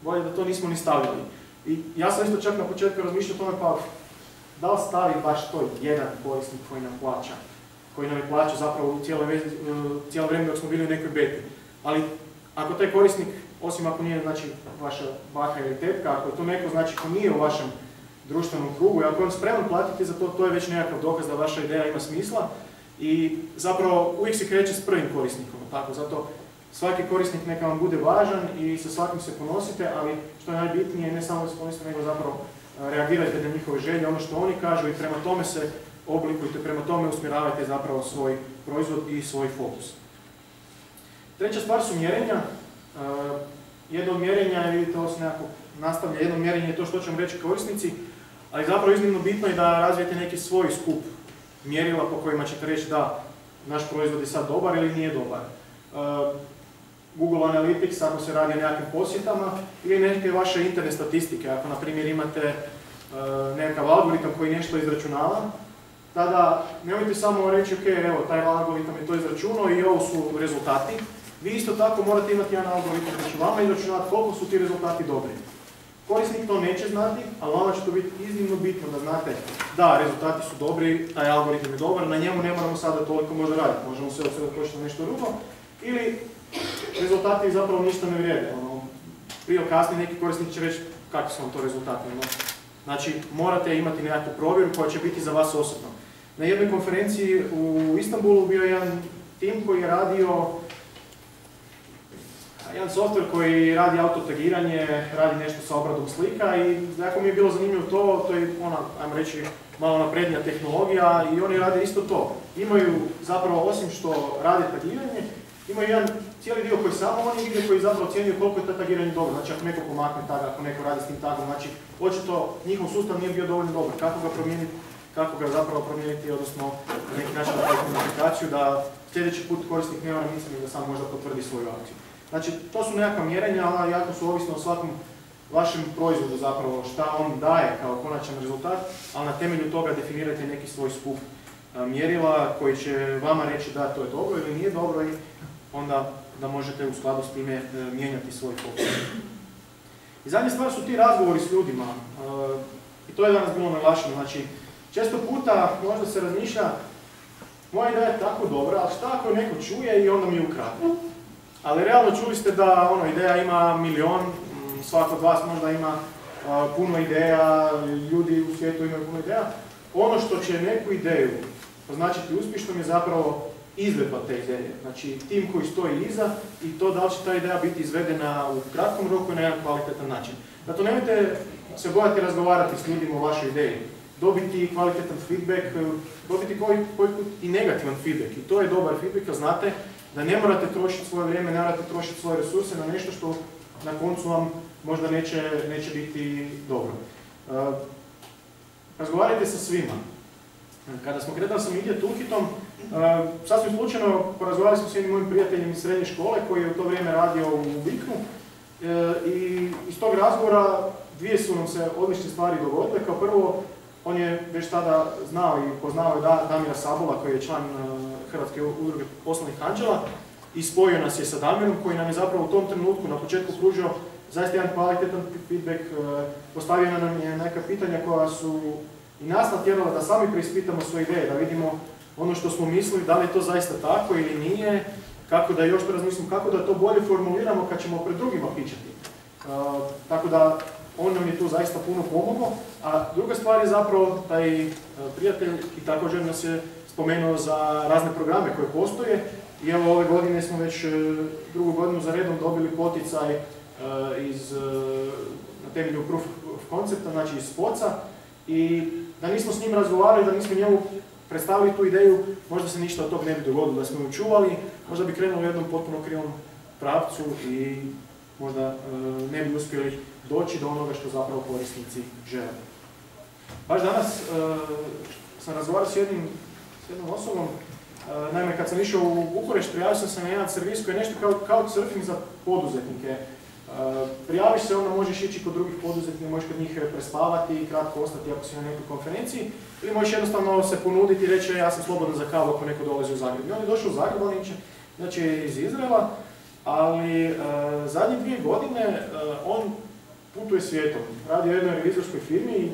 bolje da to nismo ni stavili. I ja sam isto čak na početku razmišljao o tome, pa da li stavi baš to jedan korisnik koji nam je plaća zapravo cijelo vrijeme dok smo bili u nekoj beti. Ali ako taj korisnik, osim ako nije znači vaša baka ili tetka, ako je to neko znači ko nije u vašem društvenom krugu i ako je on spreman platiti za to, to je već nekakav dokaz da vaša ideja ima smisla i zapravo uvijek se kreće s prvim korisnikom, tako, zato svaki korisnik neka vam bude važan i sa svakim se ponosite, ali što je najbitnije, ne samo da se ponosite, nego zapravo reagirajte na njihove želje, ono što oni kažu i prema tome se oblikujte, prema tome usmjeravajte zapravo svoj proizvod i svoj fokus. Treća stvar su mjerenja. Jedno od mjerenja, vidite ovo se nekako nastavlja, jedno mjerenje je to što će vam reći korisnici, ali zapravo iznimno bitno je da razvijete neki svoj skup mjerila po kojima ćete reći da naš proizvod je sad dobar ili nije dobar. Google Analytics ako se radi o nekakvim posjetama ili neke vaše interne statistike, ako na primjer imate nekakav algoritam koji nešto izračunava, tada nemojte samo reći ok, evo taj algoritam je to izračunao i ovo su rezultati. Vi isto tako morate imati jedan algoritam koji će vama izračunati koliko su ti rezultati dobri. Korisnik to neće znati, ali vama će to biti iznimno bitno da znate da rezultati su dobri, taj algoritam je dobar, na njemu ne moramo sada toliko možda raditi, možemo se osredotočiti na nešto drugo, ili rezultati zapravo ništa ne vrijede. Prije ili kasnije neki korisnik će reći kakvi su vam to rezultati. Znači, morate imati nekakvu provjeru koja će biti za vas osobno. Na jednoj konferenciji u Istanbulu bio jedan tim koji je radio jedan software koji radi autotagiranje, radi nešto sa obradom slika i jako mi je bilo zanimljivo to je ona, ajmo reći, malo naprednija tehnologija i oni rade isto to. Imaju zapravo, osim što rade tagiranje, imaju jedan cijeli dio koji samo oni vide koji zapravo ocjenjuju koliko je to tagiranje dobro. Znači ako neko pomakne tag, ako neko radi s tim tagom, znači očito njihov sustav nije bio dovoljno dobar. Kako ga zapravo promijeniti, odnosno na neki način napraviti komunikaciju da sljedeći put korisnik ne mora misliti da sam možda potvrdi svoju akciju. Znači, to su nekakva mjerenja, ali jako su ovisno o vašem proizvodu zapravo, šta on daje kao konačan rezultat, ali na temelju toga definirajte neki svoj skup mjerila koji će vama reći da to je dobro ili nije dobro i onda da možete u skladu s time mijenjati svoj fokus. I zadnja stvar su ti razgovori s ljudima. I to je danas bilo naglašeno. Znači, često puta možda se razmišlja moja ideja je tako dobra, ali šta ako neko čuje i onda mi ukrade? Ali realno čuli ste da ideja ima milion, svako od vas možda ima puno ideja, ljudi u svijetu imaju puno ideja. Ono što će neku ideju označiti uspješnom je zapravo izvedba te ideje. Znači, tim koji stoji iza i to da li će ta ideja biti izvedena u kratkom roku i na jedan kvalitetan način. Zato nemojte se bojati razgovarati s ljudima o vašoj ideji. Dobiti kvalitetan feedback, dobiti koji put i negativan feedback. I to je dobar feedback, jer znate da ne morate trošiti svoje vrijeme, ne morate trošiti svoje resurse na nešto što na koncu vam možda neće biti dobro. Razgovarajte sa svima. Kada smo kretali sa Media Toolkitom, sasvim slučajno porazgovarali smo s jednim mojim prijateljem iz srednje škole koji je u to vrijeme radio u Biknu i iz tog razgovora dvije su nam se odlične stvari dogodile. Kao prvo, on je već tada znao i poznao je Damira Sabola koji je član Hrvatske udruge poslovnih anđela i spojio nas je sa Damirom koji nam je zapravo u tom trenutku na početku pružio zaista jedan kvalitetan feedback, postavio nam je neka pitanja koja su i nas natjerala da sami preispitamo svoje ideje, da vidimo ono što smo mislili, da li je to zaista tako ili nije, kako da još to razmislimo, kako da to bolje formuliramo kad ćemo pred drugima pičati. Tako da on nam je tu zaista puno pomogao, a druga stvar je zapravo taj prijatelj i također nas je spomenuo za razne programe koje postoje i evo ove godine smo već drugu godinu za redom dobili poticaj na temelju proof of concepta, znači iz SPOC-a i da nismo s njim razgovarali, da nismo njemu predstavili tu ideju, možda se ništa od tog ne bi dogodilo, da smo ju čuvali, možda bi krenuli u jednom potpuno krivom pravcu i možda ne bi uspjeli doći do onoga što zapravo korisnici žele. Baš danas sam razgovarao s jednom osobom, naime kad sam išao u Bukurešt, prijavio sam se na jedan servis koji je nešto kao Couchsurfing za poduzetnike. Prijaviš se, onda možeš ići kod drugih poduzetnika, možeš kod njih prespavati i kratko ostati ako si na nekoj konferenciji, ili možeš jednostavno se ponuditi i reći ja sam slobodan za kavu ako neko dolazi u Zagreb. I on je došao u Zagreb, on je iz Izraela, ali zadnje 2 godine on putuje svijetom. Radi u jednoj revizorskoj firmi,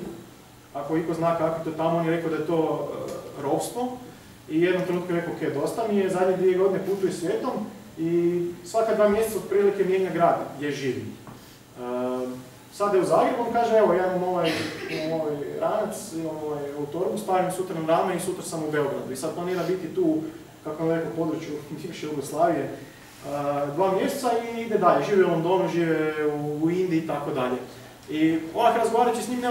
ako iko zna kako to tamo, on je rekao da je to ropstvo i jednom trenutku je rekao ok, dosta mi je, zadnje 2 godine putuje svijetom i svaka 2 mjeseca otprilike mijenja grad gdje živi. Sada je u Zagrebu, on kaže evo ja imam ovaj ranac, imam ovu torbu, stavim sutra na rame i sutra sam u Beogradu. I sad planira biti tu, kako vam rekao, području bivše Jugoslavije 2 mjeseca i ide dalje. Žive u Londonu, žive u Indiji i tako dalje. I ovak razgovarajući s njim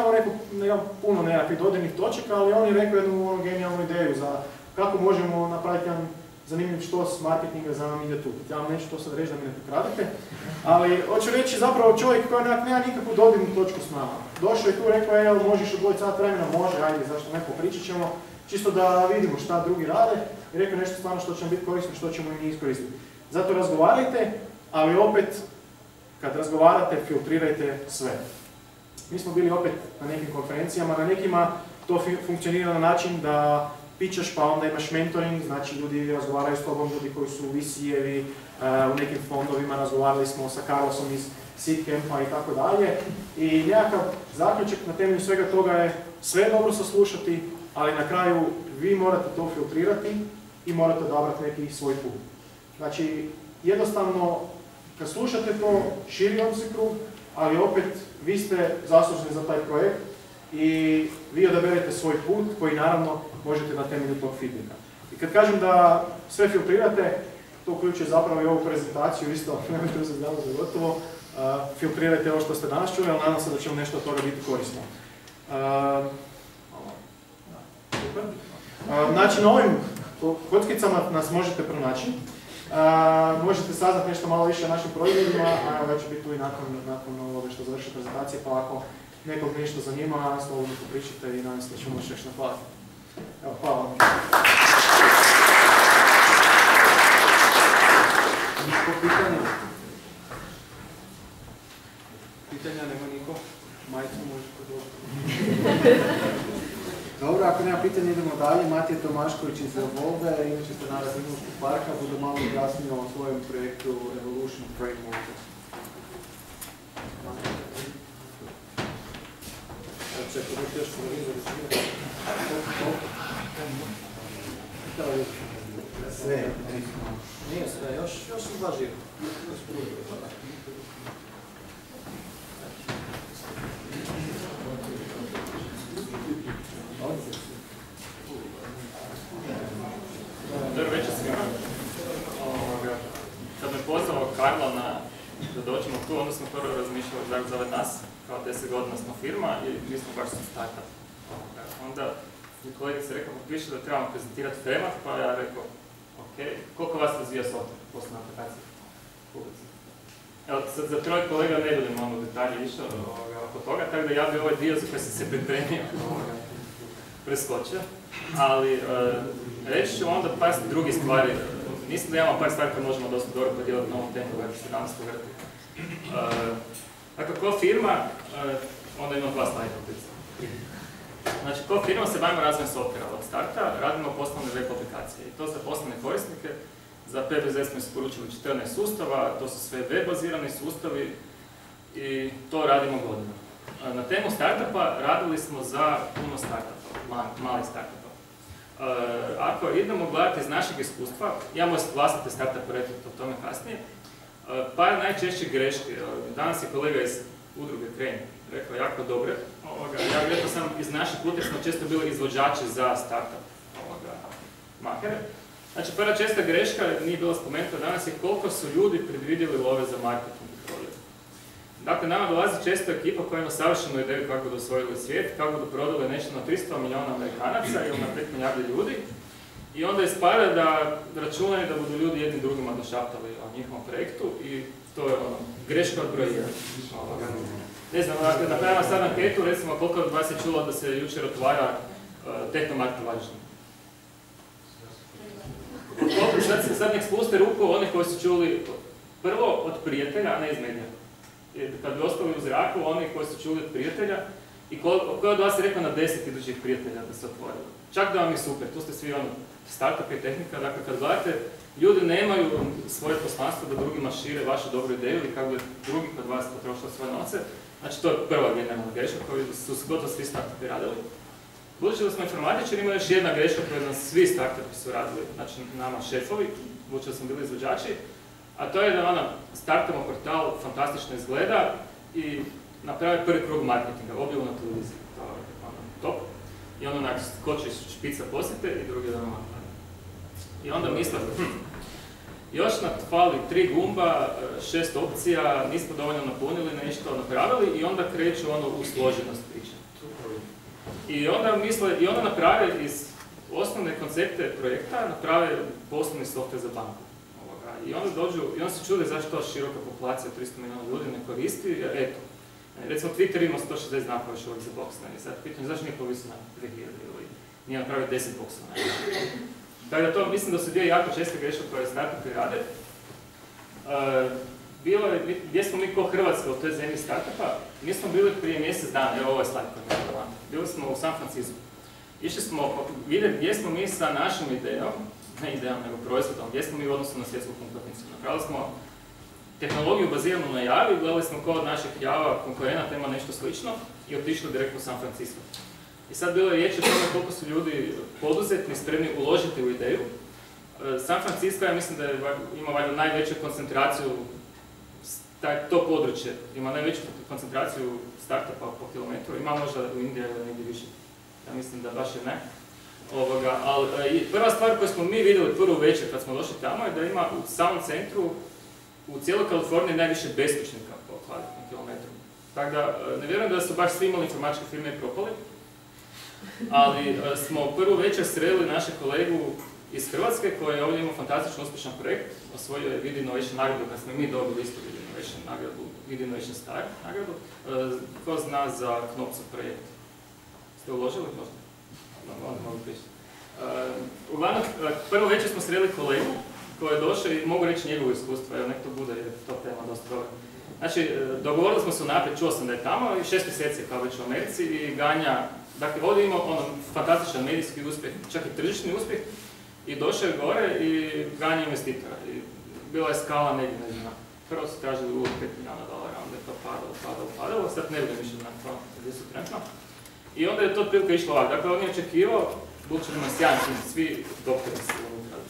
nemam puno nekakvih dodirnih točaka, ali on je rekao jednu genijalnu ideju za kako možemo napraviti jedan zanimljiv štos marketinga za Media Toolkit. Ja vam neću to sad reći da mi ne pokradete, ali hoću reći zapravo čovjek koji nema nikakvu dodirnu točku s nama. Došao je tu i rekao, evo možeš odvojiti sat vremena, može, ajde, zašto ne, popričat ćemo, čisto da vidimo šta drugi rade i rekao nešto stvarno što će nam biti korisno, što ćemo i mi iskoristiti. Zato razgovarajte, ali opet, kad razgovarate, filtrirajte sve. Mi smo bili opet na nekim konferencijama, na nekima to funkcionira na način da pičaš pa onda imaš mentoring, znači ljudi razgovaraju s tobom, ljudi koji su VC-evi, u nekim fondovima razgovarali smo sa Carlosom iz Seed Campa i tako dalje. I nekakav zaključak na temelju svega toga je sve dobro saslušati, ali na kraju vi morate to filtrirati i morate odabrati neki svoj put. Znači, jednostavno, kad slušate to, širi vam se krug, ali opet vi ste zaslužni za taj projekt i vi odaberete svoj put koji naravno možete na temelju tog feedbacka. I kad kažem da sve filtrirate, to uključuje zapravo i ovu prezentaciju, isto nemojte uzeti dano za gotovo, filtrirajte ovo što ste danas čuli, ali nadam se da će vam nešto od toga biti korisno. Znači, na ovim kockicama nas možete pronaći. Možete saznati nešto malo više o našim proizvodima, a ja ću biti tu i nakon ovoga što završi prezentacije, pa ako nekog nešto zanima, slobodno popričite i nadam se da ćemo još nešto hvaliti. Evo, hvala vam. Pitanja? Pitanja nema nikog. dalje. Matija Tomašković iz Evolve, inače stanara Tehnološkog parka, budu malo jasnije o svojem projektu Evolution Framework. Čekaj, da još televizor sve. Nije sve, još su dva živa. Dobro večer svima. Kad me pozvao Karlo da dođemo tu, onda smo prvo razmišljali da zove nas, kao 10 godina smo firma i mi smo baš startup. Onda mi kolegica rekao, piše da trebamo prezentirati framework, pa ja rekao, ok, koliko vas razvija software, poslovna aplikacija? Evo, sad za troje kolega ne budem ono detalje išao oko toga, tako da ja bi ovaj dio za koji sam se pripremio preskočio. Ali reći ću onda par drugih stvari. Mislim da imamo par stvari koje možemo dosta dobro podijeliti na ovom temu kako se danas povrti. Dakle, ko firma, onda imam dva slajda upravo. Znači, ko firma se bavimo razvojem softvera od starta, radimo poslovne web aplikacije. I to za poslovne korisnike. Za PBZ smo isporučili 14 sustava, to su sve web-bazirani sustavi i to radimo godinama. Na temu startupa radili smo za puno startupa, malih startupa. Ako idemo gledati iz našeg iskustva, imamo vlastite startup projekte, o tome kasnije, pa je najčešće greške. Danas je kolega iz udruge Kreni rekao jako dobre. Ja bih rekao sam iz našeg puta smo često bili izvođači za startup makere. Znači, prva česta greška, nije bila spomenuta danas, je koliko su ljudi predvidjeli love za marketing i prodaju. Dakle, nama dolazi često ekipa koja ima savršenu ideju kako da osvojili svijet, kako da prodali nešto na 300 milijuna Amerikanaca ili na 5 milijardi ljudi. I onda ispada da računaju da budu ljudi jednim drugima došaptali o njihovom projektu i to je greška od broja 1. Ne znam, napravimo sad anketu, recimo koliko od vas je čulo da se jučer otvara Tehnomarkt u Varaždinu. Sad nek spuste ruku oni koji su čuli prvo od prijatelja, a ne iz medija. Kad bi ostali u zraku, oni koji su čuli od prijatelja i koji od vas je rekao na 10 idućih prijatelja da se otvorili. Čak da vam je super, tu ste svi startup i tehnika, dakle kad gledate, ljudi nemaju svoje poslanstvo da drugima šire vašu dobru ideju i kako bi drugi kod vas potrošili svoje novce. Znači to je prva generalna greška koju su gotovo svi startupi radili. Budući da smo informatičari, ima još jedna greška koju nam svi startupi su radili, znači nama šefovi, budući da smo bili izvođači, a to je da startamo portal, fantastično izgleda i napravi prvi krug marketinga, objavu na televiziji, to je top. I onda skoči špica posjete i drugi dan napravi. I onda mislim, još nam fali 3 gumba, 6 opcija, nismo dovoljno napunili, nešto napravili i onda kreću u složenost priče. I onda naprave iz osnovne koncepte projekta, naprave poslovni software za banku. I onda se čude zašto široka populacija 300 milijuna ljudi ne koristi, jer eto, recimo Twitter ima 160 znakova još uvijek za boksna i sad pitam zašto nije povisio na 2000 ili nije napravio 10 boksana. Tako da to mislim da su dvije jako česte greške koje startupi rade. Gdje smo mi ko Hrvatska u toj zemlji startupa, mi smo bili prije mjesec dana, evo ovo je slajd koji je relevantno. Bili smo u San Francisco. Išli smo vidjeti gdje smo mi sa našom idejom, ne idejom nego proizvodom, gdje smo mi u odnosu na svjetsku konkurenciju. Napravili smo tehnologiju baziranu na javi, gledali smo ko od naših java konkurenata ima nešto slično i otišli direktno u San Francisco. I sad bilo je riječ o tome koliko su ljudi poduzetni, spremni uložiti u ideju. San Francisco, ja mislim da ima valjda najveću koncentraciju, to područje ima najveću koncentraciju startupa po kilometru, ima možda u Indiji ili negdje više. Ja mislim da baš je ne. Ali prva stvar koju smo mi vidjeli prvu večer kad smo došli tamo je da ima u samom centru u cijeloj Kaliforniji najviše beskućnika po kvadratnom kilometru. Tako da ne vjerujem da su baš svi imali informatičke firme i propali, ali smo prvu večer sreli našeg kolegu iz Hrvatske koji je ovdje imao fantastično uspješan projekt, osvojio je Vid Innovation nagradu kad smo mi dobili isto Vid Innovation nagradu, Vid Innovation Star nagradu. Ko zna za Knopcu projekt? Ste uložili možda? Onda mogu pričati. Uglavnom, prvo večer smo sreli kolegu koji je došao i mogu reći njegovo iskustvo, evo nek to bude jer je to tema dosta dobra. Znači, dogovorili smo se unaprijed, čuo sam da je tamo i 6 mjeseci kao već u Americi i ganja Dakle, ovdje ima ono fantastičan medijski uspjeh, čak i tržišni uspjeh, i došao je gore i ganja investitora. I bila je skala negdje, ne znam, prvo su tražili ulog $5 milijuna, onda je to padalo, sad ne vidim više na to gdje su trenutno. I onda je to otprilike išlo ovako. Dakle, on je očekivao, budući da ima sjajan tim, svi doktori su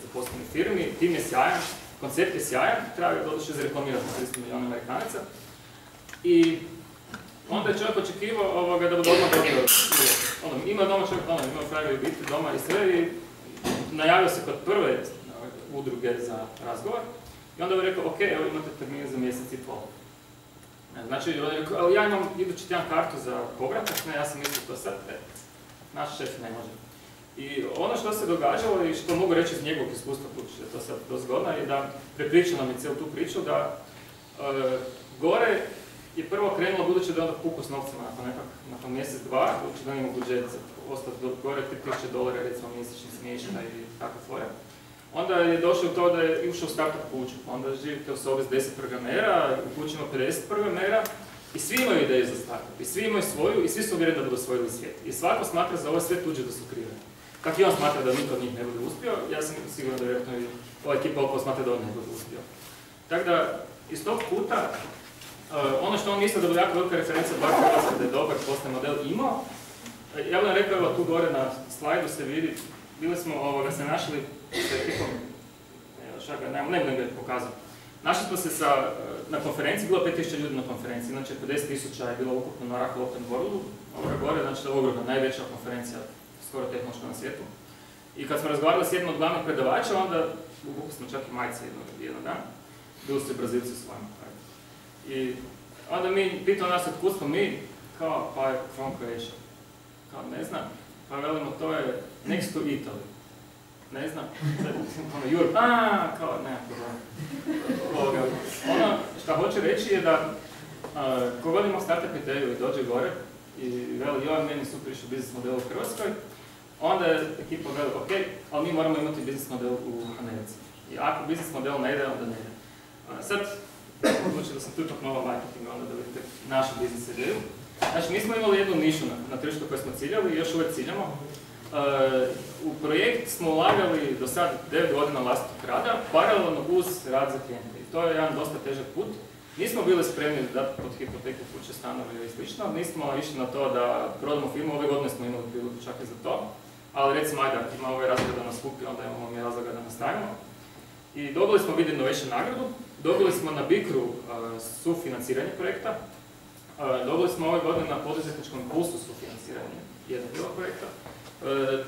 zaposleni firmi, tim je sjajan, koncept je sjajan, treba je doduše zareklamirati na 300 milijuna Amerikanaca. I onda je čovjek očekivao da bude odmah dobio ima doma čovjek, ima frajevi biti doma i sve, i najavio se kod prve udruge za razgovor. I onda je rekao, ok, evo imate termin za mjesec i pol. Znači, ali ja imam idući tjedan kartu za povratak, ne, ja sam mislio to sad, naš šef ne može. I ono što se događalo i što mogu reći iz njegovog iskustva, budući je to sad dosta zgodno, je da prepričao nam je cijelu tu priču, da gore je prvo krenulo, budući da je onda puku s novcima nakon mjesec, dva, budući da ima budžet ostati gore $3.000 recimo mjesečni smještaj i tako tvoje. Onda je došlo u to da je ušao u startup kuću, onda živite u sobi s 10 programera, u kući ima 50 programera i svi imaju ideju za startup, i svi imaju svoju i svi su uvjereni da budu osvojili svijet. I svako smatra za ovo sve tuđe da su krive. Kako i on smatra da niko od njih ne bude uspio, ja sam siguran da vjerojatno i ova ekipa okolo smatra da on ne bude uspio. Tako da, iz tog puta, ono što on misle da bude jako velika referencija bar Hrvatska da je dobar poslovni model imao, ja bih vam rekao, evo tu gore na slajdu se vidi, bili smo se našli sa ekipom, ne budem ga pokazati. Našli smo se na konferenciji, bilo 5000 ljudi na konferenciji, znači 50.000 je bilo ukupno na Oracle Open Worldu, gore, znači to je ogromna, najveća konferencija, skoro tehnološka na svijetu. I kad smo razgovarali s jednom od glavnih predavača, onda uvukli smo čak i majice jedan dan, bili su i Brazilci s vama. I onda mi pitao nas otkud smo mi, kao pa je from Croatia. Kao ne znam, pa velimo to je next to Italy. Ne znam, Europe, kao nema problema. Ono što hoću reći je da kogod ima startup ideju i dođe gore i veli joj, meni super išao biznis model u Hrvatskoj, onda je ekipa veli ok, ali mi moramo imati biznis model u Americi. I ako biznis model ne ide, onda ne ide. Sad, odlučio da sam tu ipak nova marketinga, onda da vidite našu biznis ideju. Znači, mi smo imali jednu nišu na tržištu koju smo ciljali i još uvijek ciljamo. U projekt smo ulagali do sad 9 godina vlastitog rada, paralelno uz rad za klijente. I to je jedan dosta težak put. Nismo bili spremni da pod hipoteku kuće, stanove i slično. Nismo išli na to da prodamo firmu, ove godine smo imali priliku čak i za to. Ali recimo, ajde, ako ima ovaj razlog da nas kupi, onda imamo mi razloga da nastavimo. I dobili smo Vid Innovation nagradu, dobili smo na Bikru sufinanciranje projekta, dobili smo ove godine na poduzetničkom impulsu sufinanciranje jednog dijela projekta,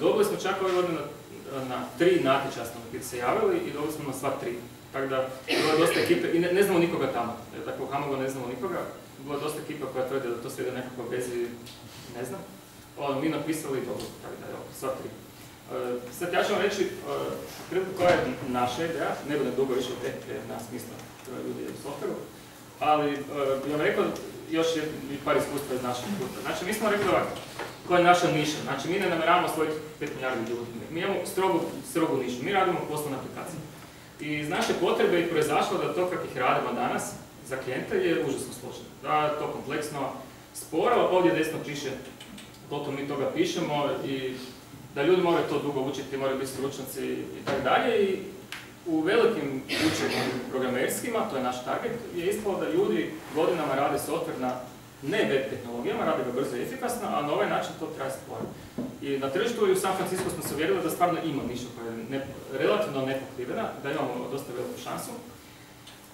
dobili smo čak ove godine na 3 natječaja smo se javili i dobili smo na sva 3. Tako da, bilo je dosta ekipe i ne znamo nikoga tamo. Dakle, u Hamagu ne znamo nikoga. Bilo je dosta ekipa koja tvrde da to sve ide nekako bez i ne znam. Mi napisali i dobro, tako da, evo, sva 3. Sad ja ću vam reći koja je naša ideja, ne budem dugo više od tehnike, nema smisla ljudi u softveru, ali bih vam rekao još par iskustva iz našeg puta. Znači, mi smo rekli ovako, koja je naša niša, znači mi ne namjeravamo osvojiti 5 milijardi ljudi, mi imamo strogu nišu, mi radimo poslovne aplikacije. I iz naše potrebe je proizašlo da to kako ih radimo danas za klijente je užasno složeno, da je to kompleksno, sporo, ovdje desno piše koliko mi toga pišemo i da ljudi moraju to dugo učiti, moraju biti stručnjaci i tako dalje. I u velikim kućama programerskima, to je naš target, je ispalo da ljudi godinama rade software na ne web tehnologijama, rade ga brzo i efikasno, a na ovaj način to traje sporo. I na tržištu i u San Francisco smo se uvjerili da stvarno ima niša koja je relativno nepokrivena, da imamo dosta veliku šansu.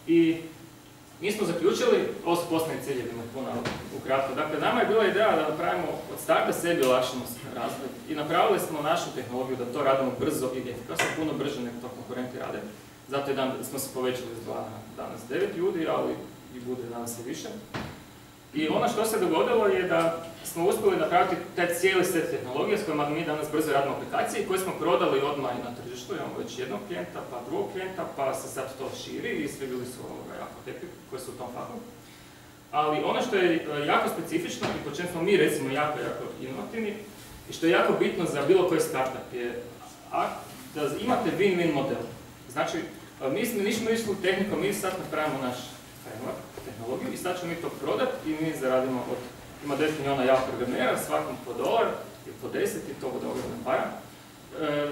I mi smo zaključili, ovo su poslovni ciljevi, puno ukratko. Dakle, nama je bila ideja da napravimo od starta sebi olakšamo razvoj i napravili smo našu tehnologiju da to radimo brzo i efikasno, puno brže nego to konkurenti rade. Zato smo se povećali s 2 na danas 9 ljudi, ali i bude danas i više. I ono što se dogodilo je da smo uspjeli napraviti taj cijeli set tehnologije s kojima mi danas brzo radimo aplikacije koje smo prodali odmah i na tržištu. Imamo već jednog klijenta, pa drugog klijenta, pa se sad to širi i svi bili su jako happy koji su u tom fahu. Ali ono što je jako specifično i po čem smo mi recimo jako inovativni i što je jako bitno za bilo koji startup je da imate win-win model. Znači, mi nismo išli u tehniku, mi sad napravimo naš framework, tehnologiju i sad ćemo mi to prodati i mi zaradimo ima 10 milijuna javnih programera, svakom po $1 po 10 i to bude ogromna para.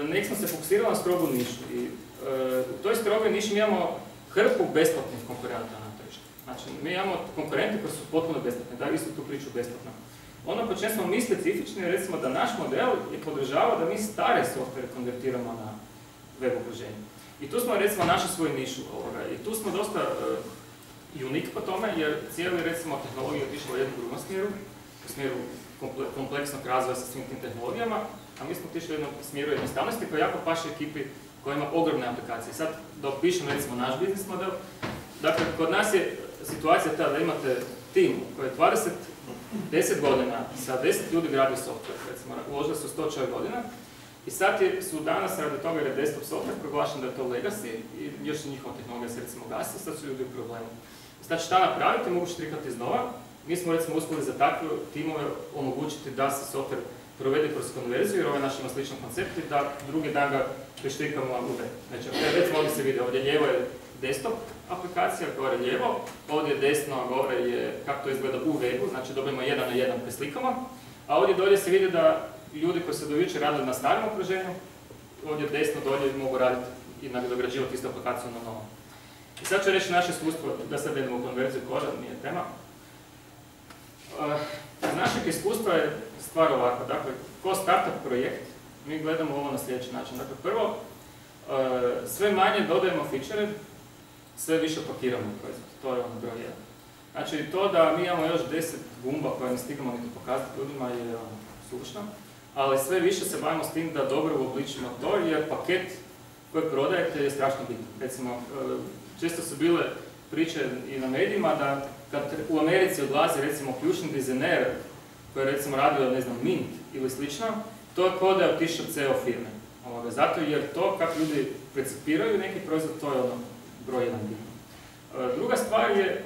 Nek smo se fokusirali na strogu nišu i u toj strogoj niši mi imamo hrpu besplatnih konkurenta na tržištu. Znači, mi imamo konkurente koji su potpuno besplatni, da istu tu priču besplatno. Ono po čem smo mi specifični, recimo da naš model je podržava da mi stare softvere konvertiramo na web okruženje. I tu smo recimo našli svoju nišu i tu smo dosta unik po tome, jer cijeli recimo tehnologija je otišla u jednom drugom smjeru, u smjeru kompleksnog razvoja sa svim tim tehnologijama, a mi smo otišli u jednom smjeru jednostavnosti koja jako paše ekipi koja ima ogromne aplikacije. Sad da opišemo recimo naš biznis model, dakle kod nas je situacija ta da imate tim koji je 10 godina sa 10 ljudi gradi software, recimo uložili su 100 čovjek godina i sad su danas radi toga jer je desktop software proglašen da je to legacy i još njihova tehnologija se recimo gasi, sad su ljudi u problemu. Znači šta napraviti, mogu štrikati iznova. Mi smo recimo uspjeli za takve timove omogućiti da se software provede kroz konverziju, jer ovaj naš ima sličan koncept i da drugi dan ga preštrikamo u web. Znači, recimo ovdje se vidi, ovdje lijevo je desktop aplikacija, gore lijevo, ovdje je desno, a gore je kako to izgleda u webu, znači dobijemo 1 na 1 preslikamo, a ovdje dolje se vidi da ljudi koji se do jučer radili na starom okruženju, ovdje desno dolje mogu raditi i nadograđivati istu aplikaciju na novom. I sad ću reći naše iskustvo, da sad idemo u konverziju koda, nije tema. Iz našeg iskustva je stvar ovakva, dakle, ko startup projekt, mi gledamo ovo na sljedeći način. Dakle, prvo, sve manje dodajemo feature, sve više pakiramo proizvod, to je ono broj 1. Znači, to da mi imamo još 10 gumba koje ne stignemo niti pokazati ljudima je suvišno, ali sve više se bavimo s tim da dobro uobličimo to, jer paket koji prodajete je strašno bitan. Recimo, često su bile priče i na medijima da kad u Americi odlazi recimo ključni dizajner koji je recimo radio, ne znam, Mint ili slično, to je kao da je otišao CEO firme. Zato jer to kako ljudi percipiraju neki proizvod, to je ono broj 1 bitno. Druga stvar je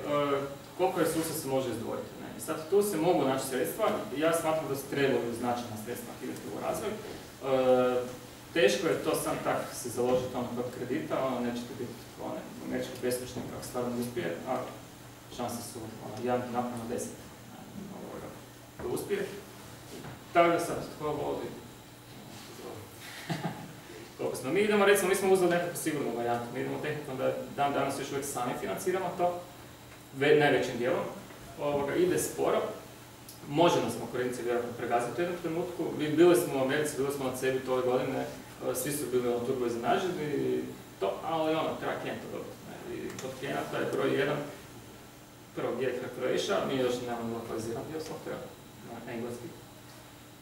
koliko resursa se može izdvojiti. I sad tu se mogu naći sredstva, ja smatram da se trebaju značajna sredstva aktivnosti u razvoj. Teško je to sam tak se založiti kod kredita, nećete biti nećete beskućnik ako stvarno uspije, a šanse su 1:10 da uspije. Tako da sad, tko voli? Koliko smo? Mi idemo, recimo, mi smo uzeli nekako sigurnu varijantu. Mi idemo tehnikom da dan danas još uvijek sami financiramo to, najvećim dijelom. Ide sporo. Može nas konkurencija vjerojatno pregaziti u jednom trenutku. Bili smo u Americi, bili smo na CEBI ove godine, svi su bili turbo iznenađeni, ali treba klijenta dobiti. I kod klijenata je broj 1, prvo gdje je Croatia, mi još nemamo lokaliziran dio softvera na engleski.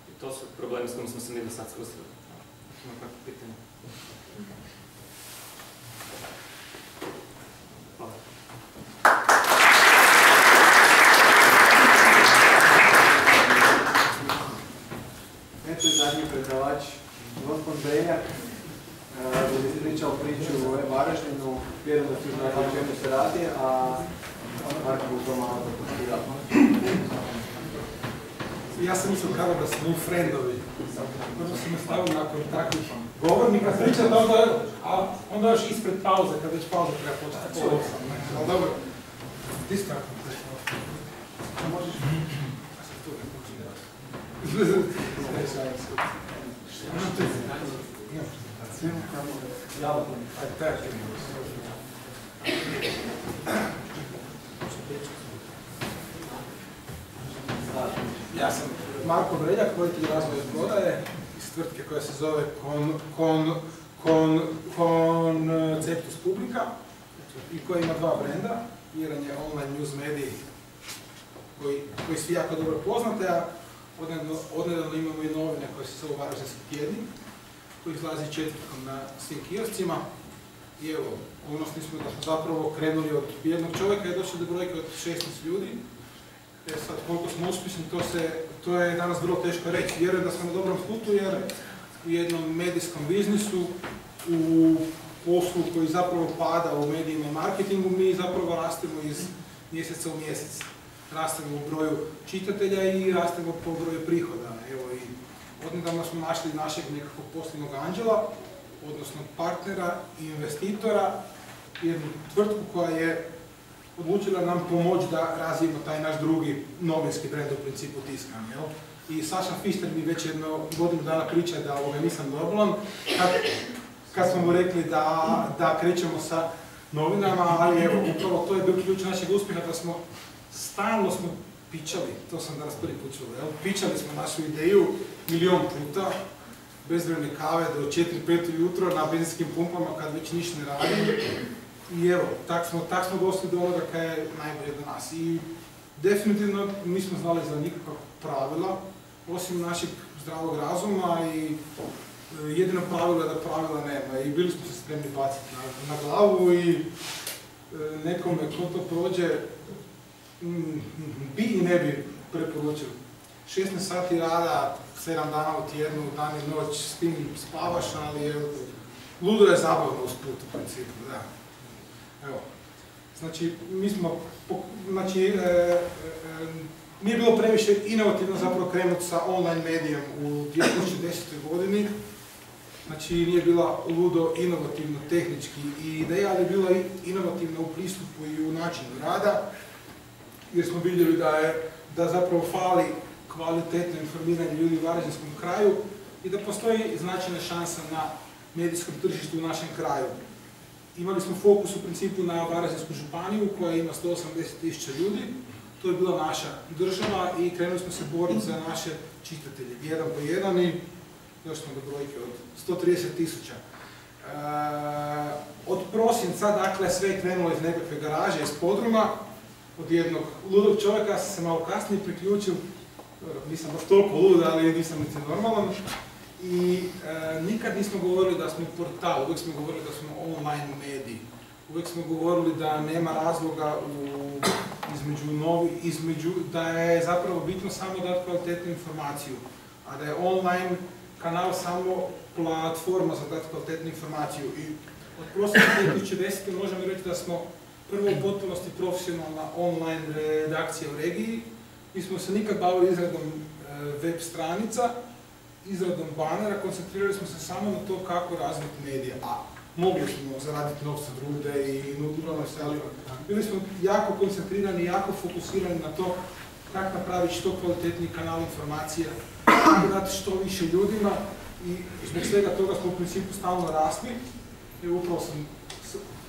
I to su problemi s kojima smo se mi do sad susreli. Ima kako pitanje. Hvala. Eto je zadnji predavač, gospod Beljak, da bi pričao priču o Varaždinu, vjerujem da svi znate o čemu se radi, a Marko u to malo zapoštiva. Ja sam mislio kao da smo frendovi. Možda sam me stavio nakon takvih govornika pričati, a onda još ispred pauze, kad već pauza treba početi po 8. Ali dobro, ti skakam te. Možeš? Ja sam tu ne počinjati. Ja sam Marko Breljak, voditelj razvoja prodaje iz tvrtke koja se zove Conceptus Publica i koja ima 2 brenda. Jedan je online news medij koji svi jako dobro poznate, a odnedavno imamo i novine koje se zove Varaždinski tjednik, koji izlazi četvrtkom na svim kioscima. I evo, ponosni smo da smo zapravo krenuli od jednog čovjeka i došli do brojke od 16 ljudi. Sad, koliko smo uspješni, to je danas vrlo teško reći. Vjerujem da smo na dobrom putu jer u jednom medijskom biznisu, u poslu koji zapravo pada u medijima i marketingu, mi zapravo rastemo iz mjeseca u mjesec. Rastemo u broju čitatelja i rastemo po broju prihoda. Evo i odnedavno smo našli našeg nekakvog poslovnog anđela, odnosno partnera i investitora, jednu tvrtku koja je odlučila nam pomoći da razvijemo taj naš drugi novinski brend u principu tiskan. i Saša Fister mi već jedno godinu dana priča da nisam normalan. Kad smo mu rekli da krećemo sa novinama, ali evo, upravo to je bio ključ našeg uspjeha, da smo stalno pičali, to sam danas prvi put čuo, pičali smo našu ideju milion puta, bezvrijeme kave do 4-5 ujutro na benzinskim pumpama kad već ništa ne radi. I evo, tak smo došli do onoga kaj je najbolje do nas. I definitivno nismo znali za nikakva pravila, osim našeg zdravog razuma i jedino pravilo je da pravila nema. I bili smo se spremni baciti na glavu i nekome ko to prođe bi i ne bi preporučili. 16 sati rada, 7 dana u tjednu, dan i noć, s tim spavaš, ali ludo je zabavno usput u principu, da. Evo, znači, nije bilo previše inovativno zapravo krenuti sa online medijom u 2010. godini. Znači, nije bila ludo inovativno tehnički i ideja, ali je bila inovativna u pristupu i u načinu rada, jer smo vidjeli da zapravo fali kvalitetno informiranje ljudi u Varaždinskom kraju i da postoji značajna šansa na medijskom tržištu u našem kraju. Imali smo fokus u principu na Varaždinsku županiju koja ima 180.000 ljudi, to je bila naša država i krenuli smo se boriti za naše čitatelje, jedan po jedan i još smo do brojke od 130.000. Od prosinca, dakle, sve je krenulo iz nekakve garaže, iz podruma, od jednog ludog čovjeka sam se malo kasnije priključio, nisam baš toliko lud, ali nisam niti normalan. I nikad nismo govorili da smo portal, uvijek smo govorili da smo online mediji. Uvijek smo govorili da nema razloga između da je zapravo bitno samo dati kvalitetnu informaciju, a da je online kanal samo platforma za dati kvalitetnu informaciju. I od prosinca 2010. možemo reći da smo prvo u potpunosti profesionalna online redakcija u regiji. Mi smo se nikad bavili izradom web stranica, izradom banera, koncentrirali smo se samo na to kako razviti medija. A mogli smo zaraditi novce druge i nuduralno se, ali bili smo jako koncentrirani, jako fokusirani na to kako napraviti što kvalitetniji kanal informacija, kako dati što više ljudima i zbog svega toga smo u principu stalno rasli.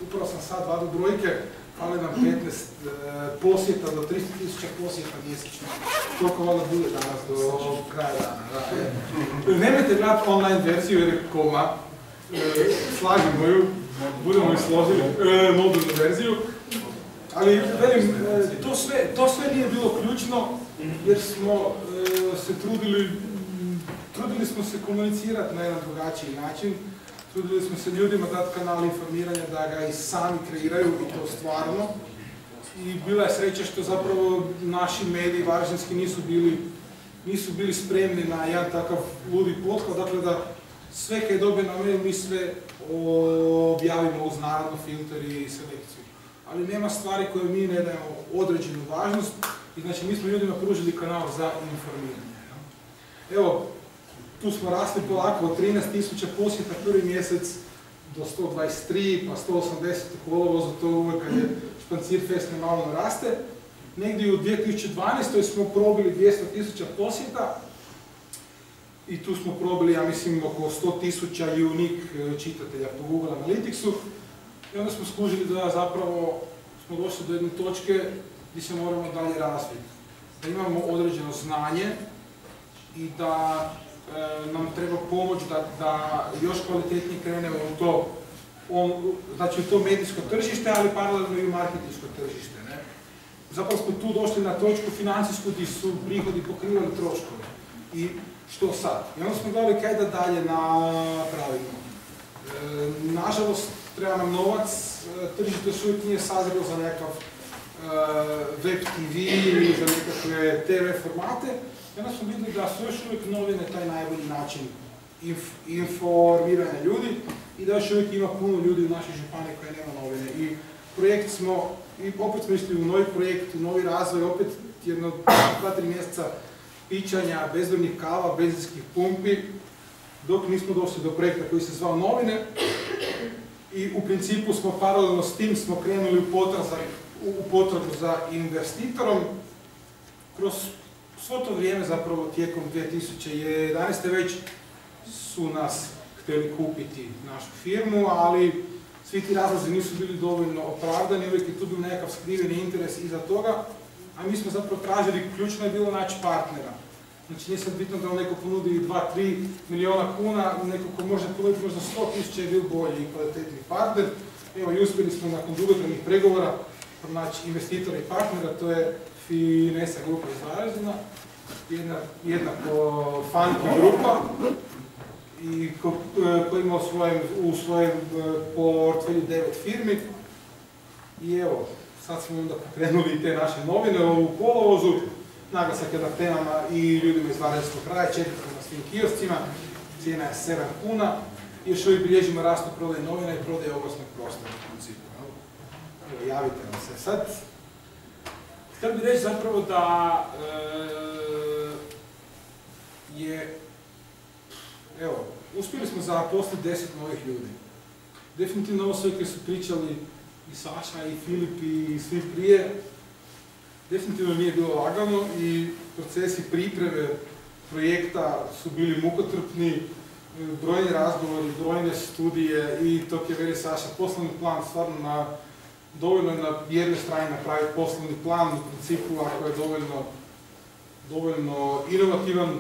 Upravo sam sad vadio brojke, fali nam 15 posjeta do 300.000 posjeta mjesečno. Toliko valjda bude danas do kraja dana. Nemojte gledati online verziju jer je koma. Slažimo ju, budemo ju složili, mobilnu verziju. Ali velim, to sve nije bilo ključno jer smo se trudili smo se komunicirati na jedan drugačiji način. Trudili smo se ljudima dati kanal informiranja da ga i sami kreiraju i to stvarno. I bila je sreća što zapravo naši mediji varaždinski nisu bili spremni na jedan takav ludi pothvat, dakle da sve kaj dobije na mail mi sve objavimo uz naravno filter i selekciju. Ali nema stvari koje mi ne dajemo određenu važnost i znači mi smo ljudima pružili kanal za informiranje. Evo, tu smo rasli polako od 13.000 posjeta prvi mjesec do 123, pa 180 kolovoza, to uvijek kad je Špancir Fest malo naraste. Negdje u 2012. smo probili 200.000 posjeta i tu smo probili, ja mislim, oko 100.000 unique čitatelja po Google Analyticsu. I onda smo skužili da zapravo smo došli do jedne točke gdje se moramo dalje razviti. Da imamo određeno znanje i da nam treba pomoć da još kvalitetnije krenemo u to, znači u to medijsko tržište, ali paralelno i u marketinško tržište. Ne? Zapravo smo tu došli na točku financijsku gdje su prihodi pokrivali troškove. I što sad? I onda smo gledali kaj da dalje napravimo. Nažalost, treba nam novac, tržište još uvijek nije sazrelo za nekakav web TV ili za nekakve TV formate. I onda smo vidjeli da su još uvijek novine taj najbolji način informiranja ljudi i da još uvijek ima puno ljudi u našoj županiji koje nema novine. I projekt smo, i opet smo išli u novi projekt, u novi razvoj, opet jedno 2-3 mjeseca pičanja, bezbrojnih kava, benzinskih pumpi, dok nismo došli do projekta koji se zvao Novine. I u principu smo paralelno s tim smo krenuli u potragu za investitorom. Kroz svo to vrijeme zapravo tijekom 2011. već su nas htjeli kupiti našu firmu, ali svi ti razlozi nisu bili dovoljno opravdani, uvijek je tu bio nekakav skriveni interes iza toga, a mi smo zapravo tražili, ključno je bilo naći partnera. Znači nije sad bitno da neko ponudi 2-3 milijuna kuna, neko ko može ponuditi možda 100.000 je bio bolji i kvalitetni partner. Evo i uspjeli smo nakon dugotrajnih pregovora pronaći investitora i partnera, to je Finesa grupa iz Varaždina, jedna funky grupa i koja ima u svojem portfelju 9 firmi. I evo, sad smo onda pokrenuli te naše novine u kolovozu, naglasak je na temama i ljudima iz Varaždinskog kraja, čekamo na svim kioscima, cijena je 7 kuna. I još uvijek bilježimo rast u prodaje novina i prodaje oglasnog prostora u principu. Evo, javite nam se. Sad, htio bih reći zapravo da evo, uspjeli smo zaposliti 10 novih ljudi. Definitivno ovo sve koji su pričali i Saša i Filip i svi prije, definitivno nije bilo lagano i procesi pripreme projekta su bili mukotrpni, brojni razgovori, brojne studije i to je veli Saša, poslovni plan stvarno dovoljno je na jednoj strani napraviti poslovni plan, u principu ako je dovoljno inovativan,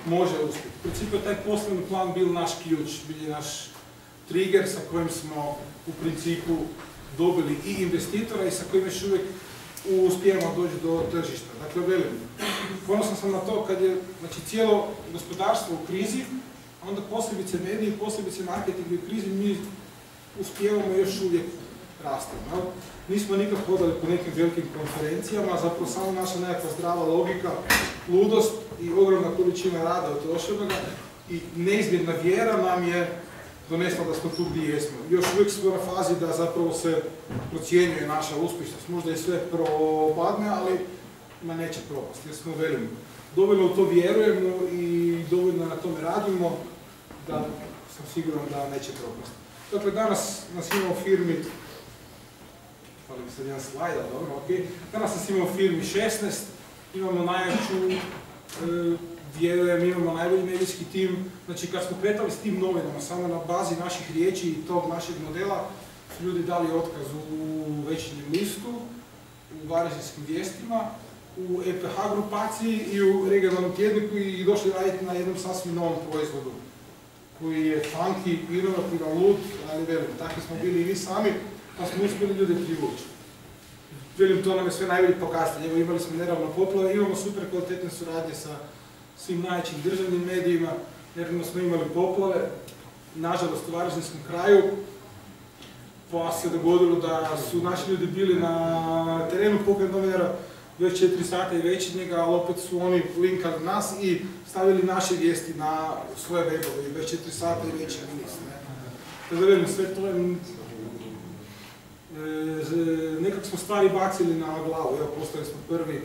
može uspjeti. U principu je taj poslovni plan bil naš ključ, bil je naš trigger sa kojim smo u principu dobili i investitora i sa kojim još uvijek uspijemo doći do tržišta. Dakle, velim, ponosan sam na to kad je cijelo gospodarstvo u krizi, onda posebice mediji, posebice marketing u krizi, mi uspijevamo još uvijek rastemo. Nismo nikad hodali po nekim velikim konferencijama, zapravo samo naša nekakva zdrava logika, ludost i ogromna količina rada utrošenoga i neizmjerna vjera nam je donesla da smo tu gdje jesmo. Još uvijek smo na fazi da zapravo se procjenjuje naša uspješnost. Možda i sve propadne, ali neće propast, jer smo velimo. Dovoljno u to vjerujemo i dovoljno na tome radimo da sam siguran da neće propast. Dakle, danas nas ima u firmi, hvala mi sad jedan slajda, dobro, ok. Danas nas ima u firmi 16, imamo najjaču, vjerujem, imamo najbolji medijski tim. Znači, kad smo kretali s tim novinama, samo na bazi naših riječi i tog našeg modela, su ljudi dali otkaz u Večernjem listu, u Varaždinskim vijestima, u EPH grupaciji i u regionalnom tjedniku i došli raditi na jednom sasvim novom proizvodu koji je funky, inovativan, lud, ali velim, takvi smo bili i mi sami, pa smo uspjeli ljude privući. Velim, to nam je sve najbolji pokazatelj. Evo, imali smo nedavno poplave, imamo super kvalitetne suradnje sa svim najvećim državnim medijima, nedavno smo imali poplave, nažalost u Varaždinskom kraju, pa se dogodilo da su naši ljudi bili na terenu pokraj novinara već 4 sata i Večernjega, ali opet su oni linkali nas i stavili naše vijesti na svoje webove i već 4 sata i Večernji list. Tako da velim, sve to je... Nekako smo stvari bacili na glavu, evo, postali smo prvi,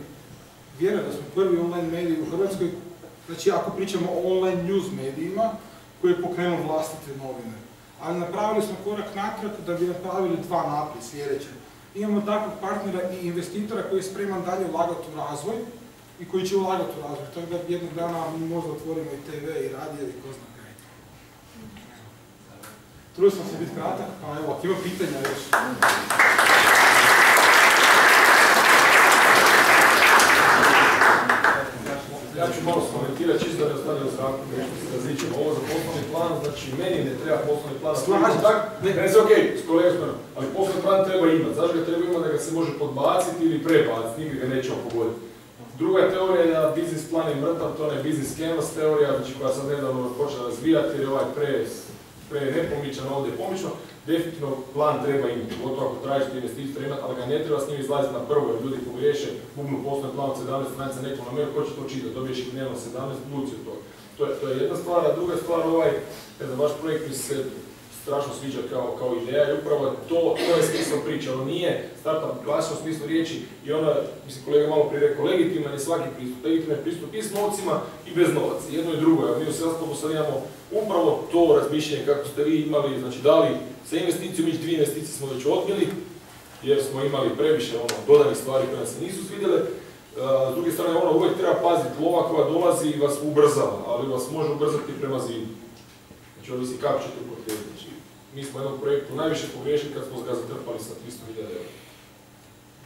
vjerujem da smo prvi online mediji u Hrvatskoj, znači ako pričamo o online news medijima koji je pokrenuo vlastite novine. Ali napravili smo korak natrag da bi napravili 2 naprijed sljedeće. Imamo takvog partnera i investitora koji je spreman dalje ulagati u razvoj i koji će ulagati u razvoj. Tako da jednog dana mi možda otvorimo i TV i radio i ko zna kaj. Trudio sam se biti kratak, pa evo, ako ima pitanja još. Ja ću malo skomentirati, čisto da ne ostane u zraku nešto se različimo. Ovo za poslovni plan, znači meni ne treba poslovni plan. Slažem tak? Ne se okej, s kolegom smo, ali poslovni plan treba imati. Zašto ga treba imati da ga se može podbaciti ili prebaciti, nikad ga nećemo pogoditi. Druga teorija je da biznis plan je mrtav, to je biznis canvas teorija, znači koja sad nedavno počela razvijati jer je ovaj pre nepomičan, ovdje je pomično. Definitivno plan treba imati, gotovo ako tražite investitora imati, ali ga ne treba s njim izlaziti na prvo, jer ljudi pogriješe, bubnu poslovni plan od 17 stranica nekom na mail, ko će to čitati, dobiješ ih dnevno 17, budući od toga. To je jedna stvar, a druga stvar, vaš projekt mi se strašno sviđa kao ideja i upravo to je smisao priče, ono nije startup u klasičnom smislu riječi i ona, mislim kolega malo prije rekao, legitiman je svaki pristup, legitiman je pristup i s novcima i bez novaca, jedno i drugo, mi u Salesforce sad imamo upravo to razmišljanje kako ste vi imali, znači dali sa investicijom, već 2 investicije smo već odbili, jer smo imali previše dodanih stvari koje nam se nisu svidjele, S druge strane, ono uvijek treba paziti, lova koja dolazi i vas ubrzava, ali vas može ubrzati prema zidu. Znači, ovisi kako ćete upotrijebiti. Znači, mi smo u jednom projektu najviše pogriješili kad smo ga zatrpali sa 300.000 €.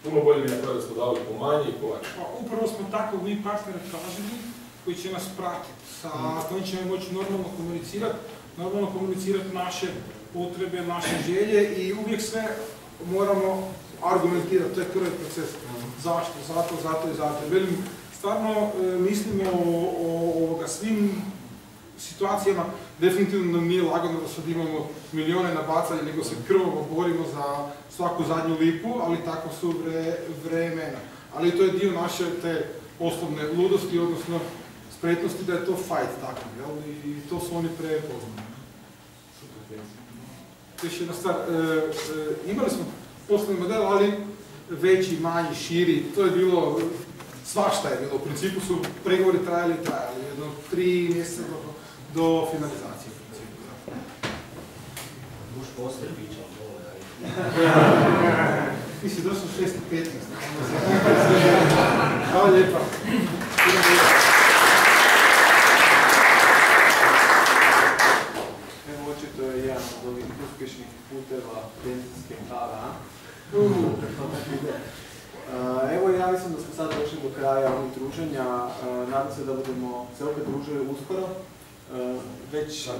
Puno bolje bi napravili da smo davali po manje i po lakše. Pa upravo smo takvog mi partnera tražili koji će nas pratiti, sa kojim ćemo moći normalno komunicirati naše potrebe, naše želje i uvijek sve moramo argumentirati, to je prvi proces. Zašto? Zato. Velim, stvarno mislimo o svim situacijama, definitivno nam nije lagano da sad imamo milijone na bacanje, nego se krvavo borimo za svaku zadnju lipu, ali tako su vremena. Ali to je dio naše te poslovne ludosti, odnosno spretnosti da je to fight tako, jel? I to su oni prepoznali. Još jedna stvar, imali smo poslovni model, ali veći, manji, širi, to je bilo, svašta je bilo, u principu su pregovori trajali, jedno 3 mjeseca do finalizacije. Buš postoje pića, Ti si došao 6:15. Hvala lijepa. Evo, očito je jedan od ovih uspješnih puteva benzinske kave, a? Evo, ja mislim da smo sad došli do kraja ovih druženja. Nadam se da budemo se opet družili uskoro.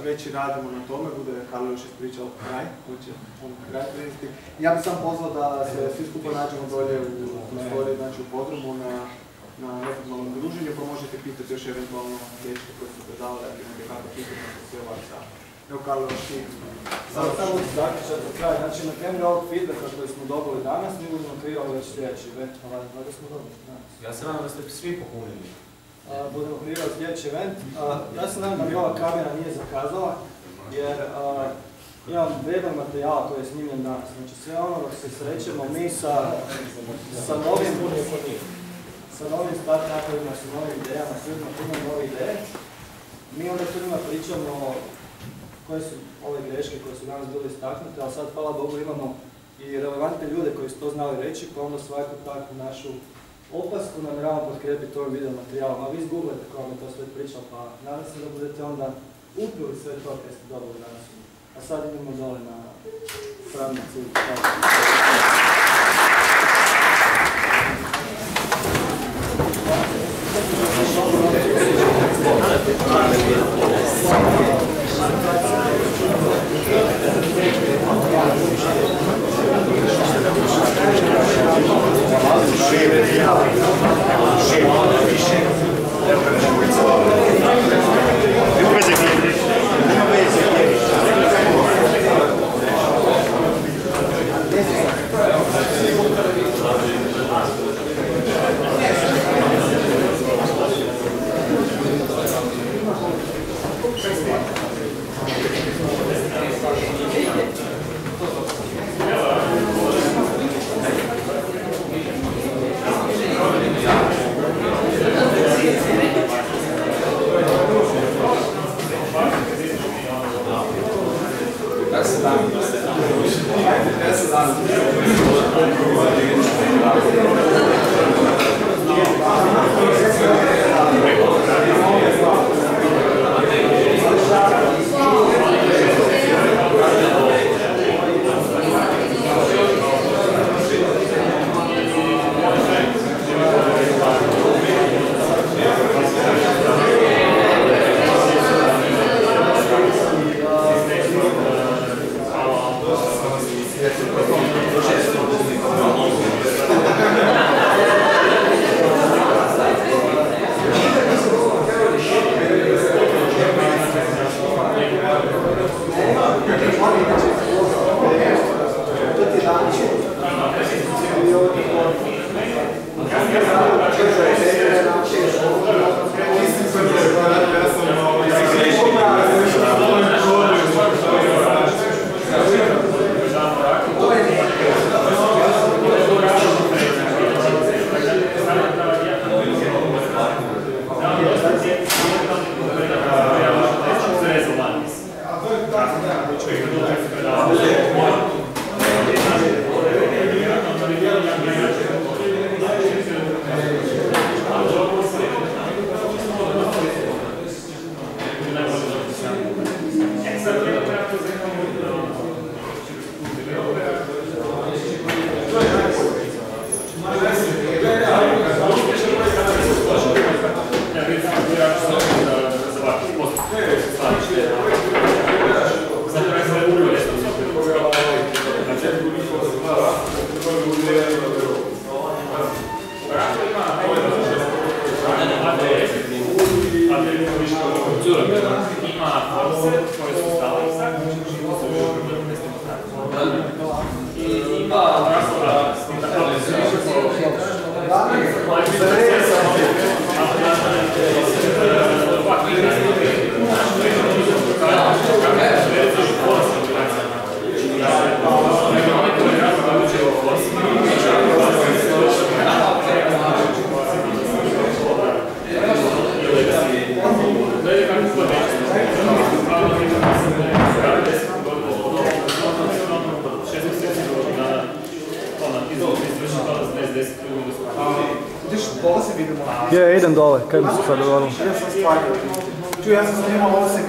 Već radimo na tome, bude Karlo još ispričao kraj, hoće on kraj prenesti. Ja bih sam pozvao da se svi skupa nađemo dolje u prostoriji, znači u podrumu na neformalnom druženju, pa možete pitati još eventualno dečke koje su predavali, ako imate kako pitanje za sve vas. Evo Karlo, još ti. Samo zaključak za kraj, znači na temelju ovog feedbacka koji smo dobili danas, mi budemo kreirali već sljedeći event, da smo dobili danas. Ja se nadam da ste svi popunili. Budemo kreirali sljedeći event. Ja se nadam da mi ova kamera nije zakazala, jer imam weban materijal koji je snimljen danas. Znači sve ono dok se srećemo mi sa novim start-upovima, sa novim idejama, s ljudima koji imaju nove ideje. Mi onda s ljudima pričamo koje su ove greške koje su danas bile istaknute, ali sad, hvala Bogu, imamo i relevantne ljude koji su to znali reći, pa onda svakako takvu našu opasku namjeravamo potkrepiti ovim video materijalom. A vi izgooglajte kako vam je to sve pričao, pa nadam se da budete onda upili sve to koje ste dobili danas. A sad idemo dole na stranicu. Hvala. Ima offset koji su stali sad, i ima rasla Ja idem dole, kaj mi se sad dogodilo? Ja sam snimao ovo se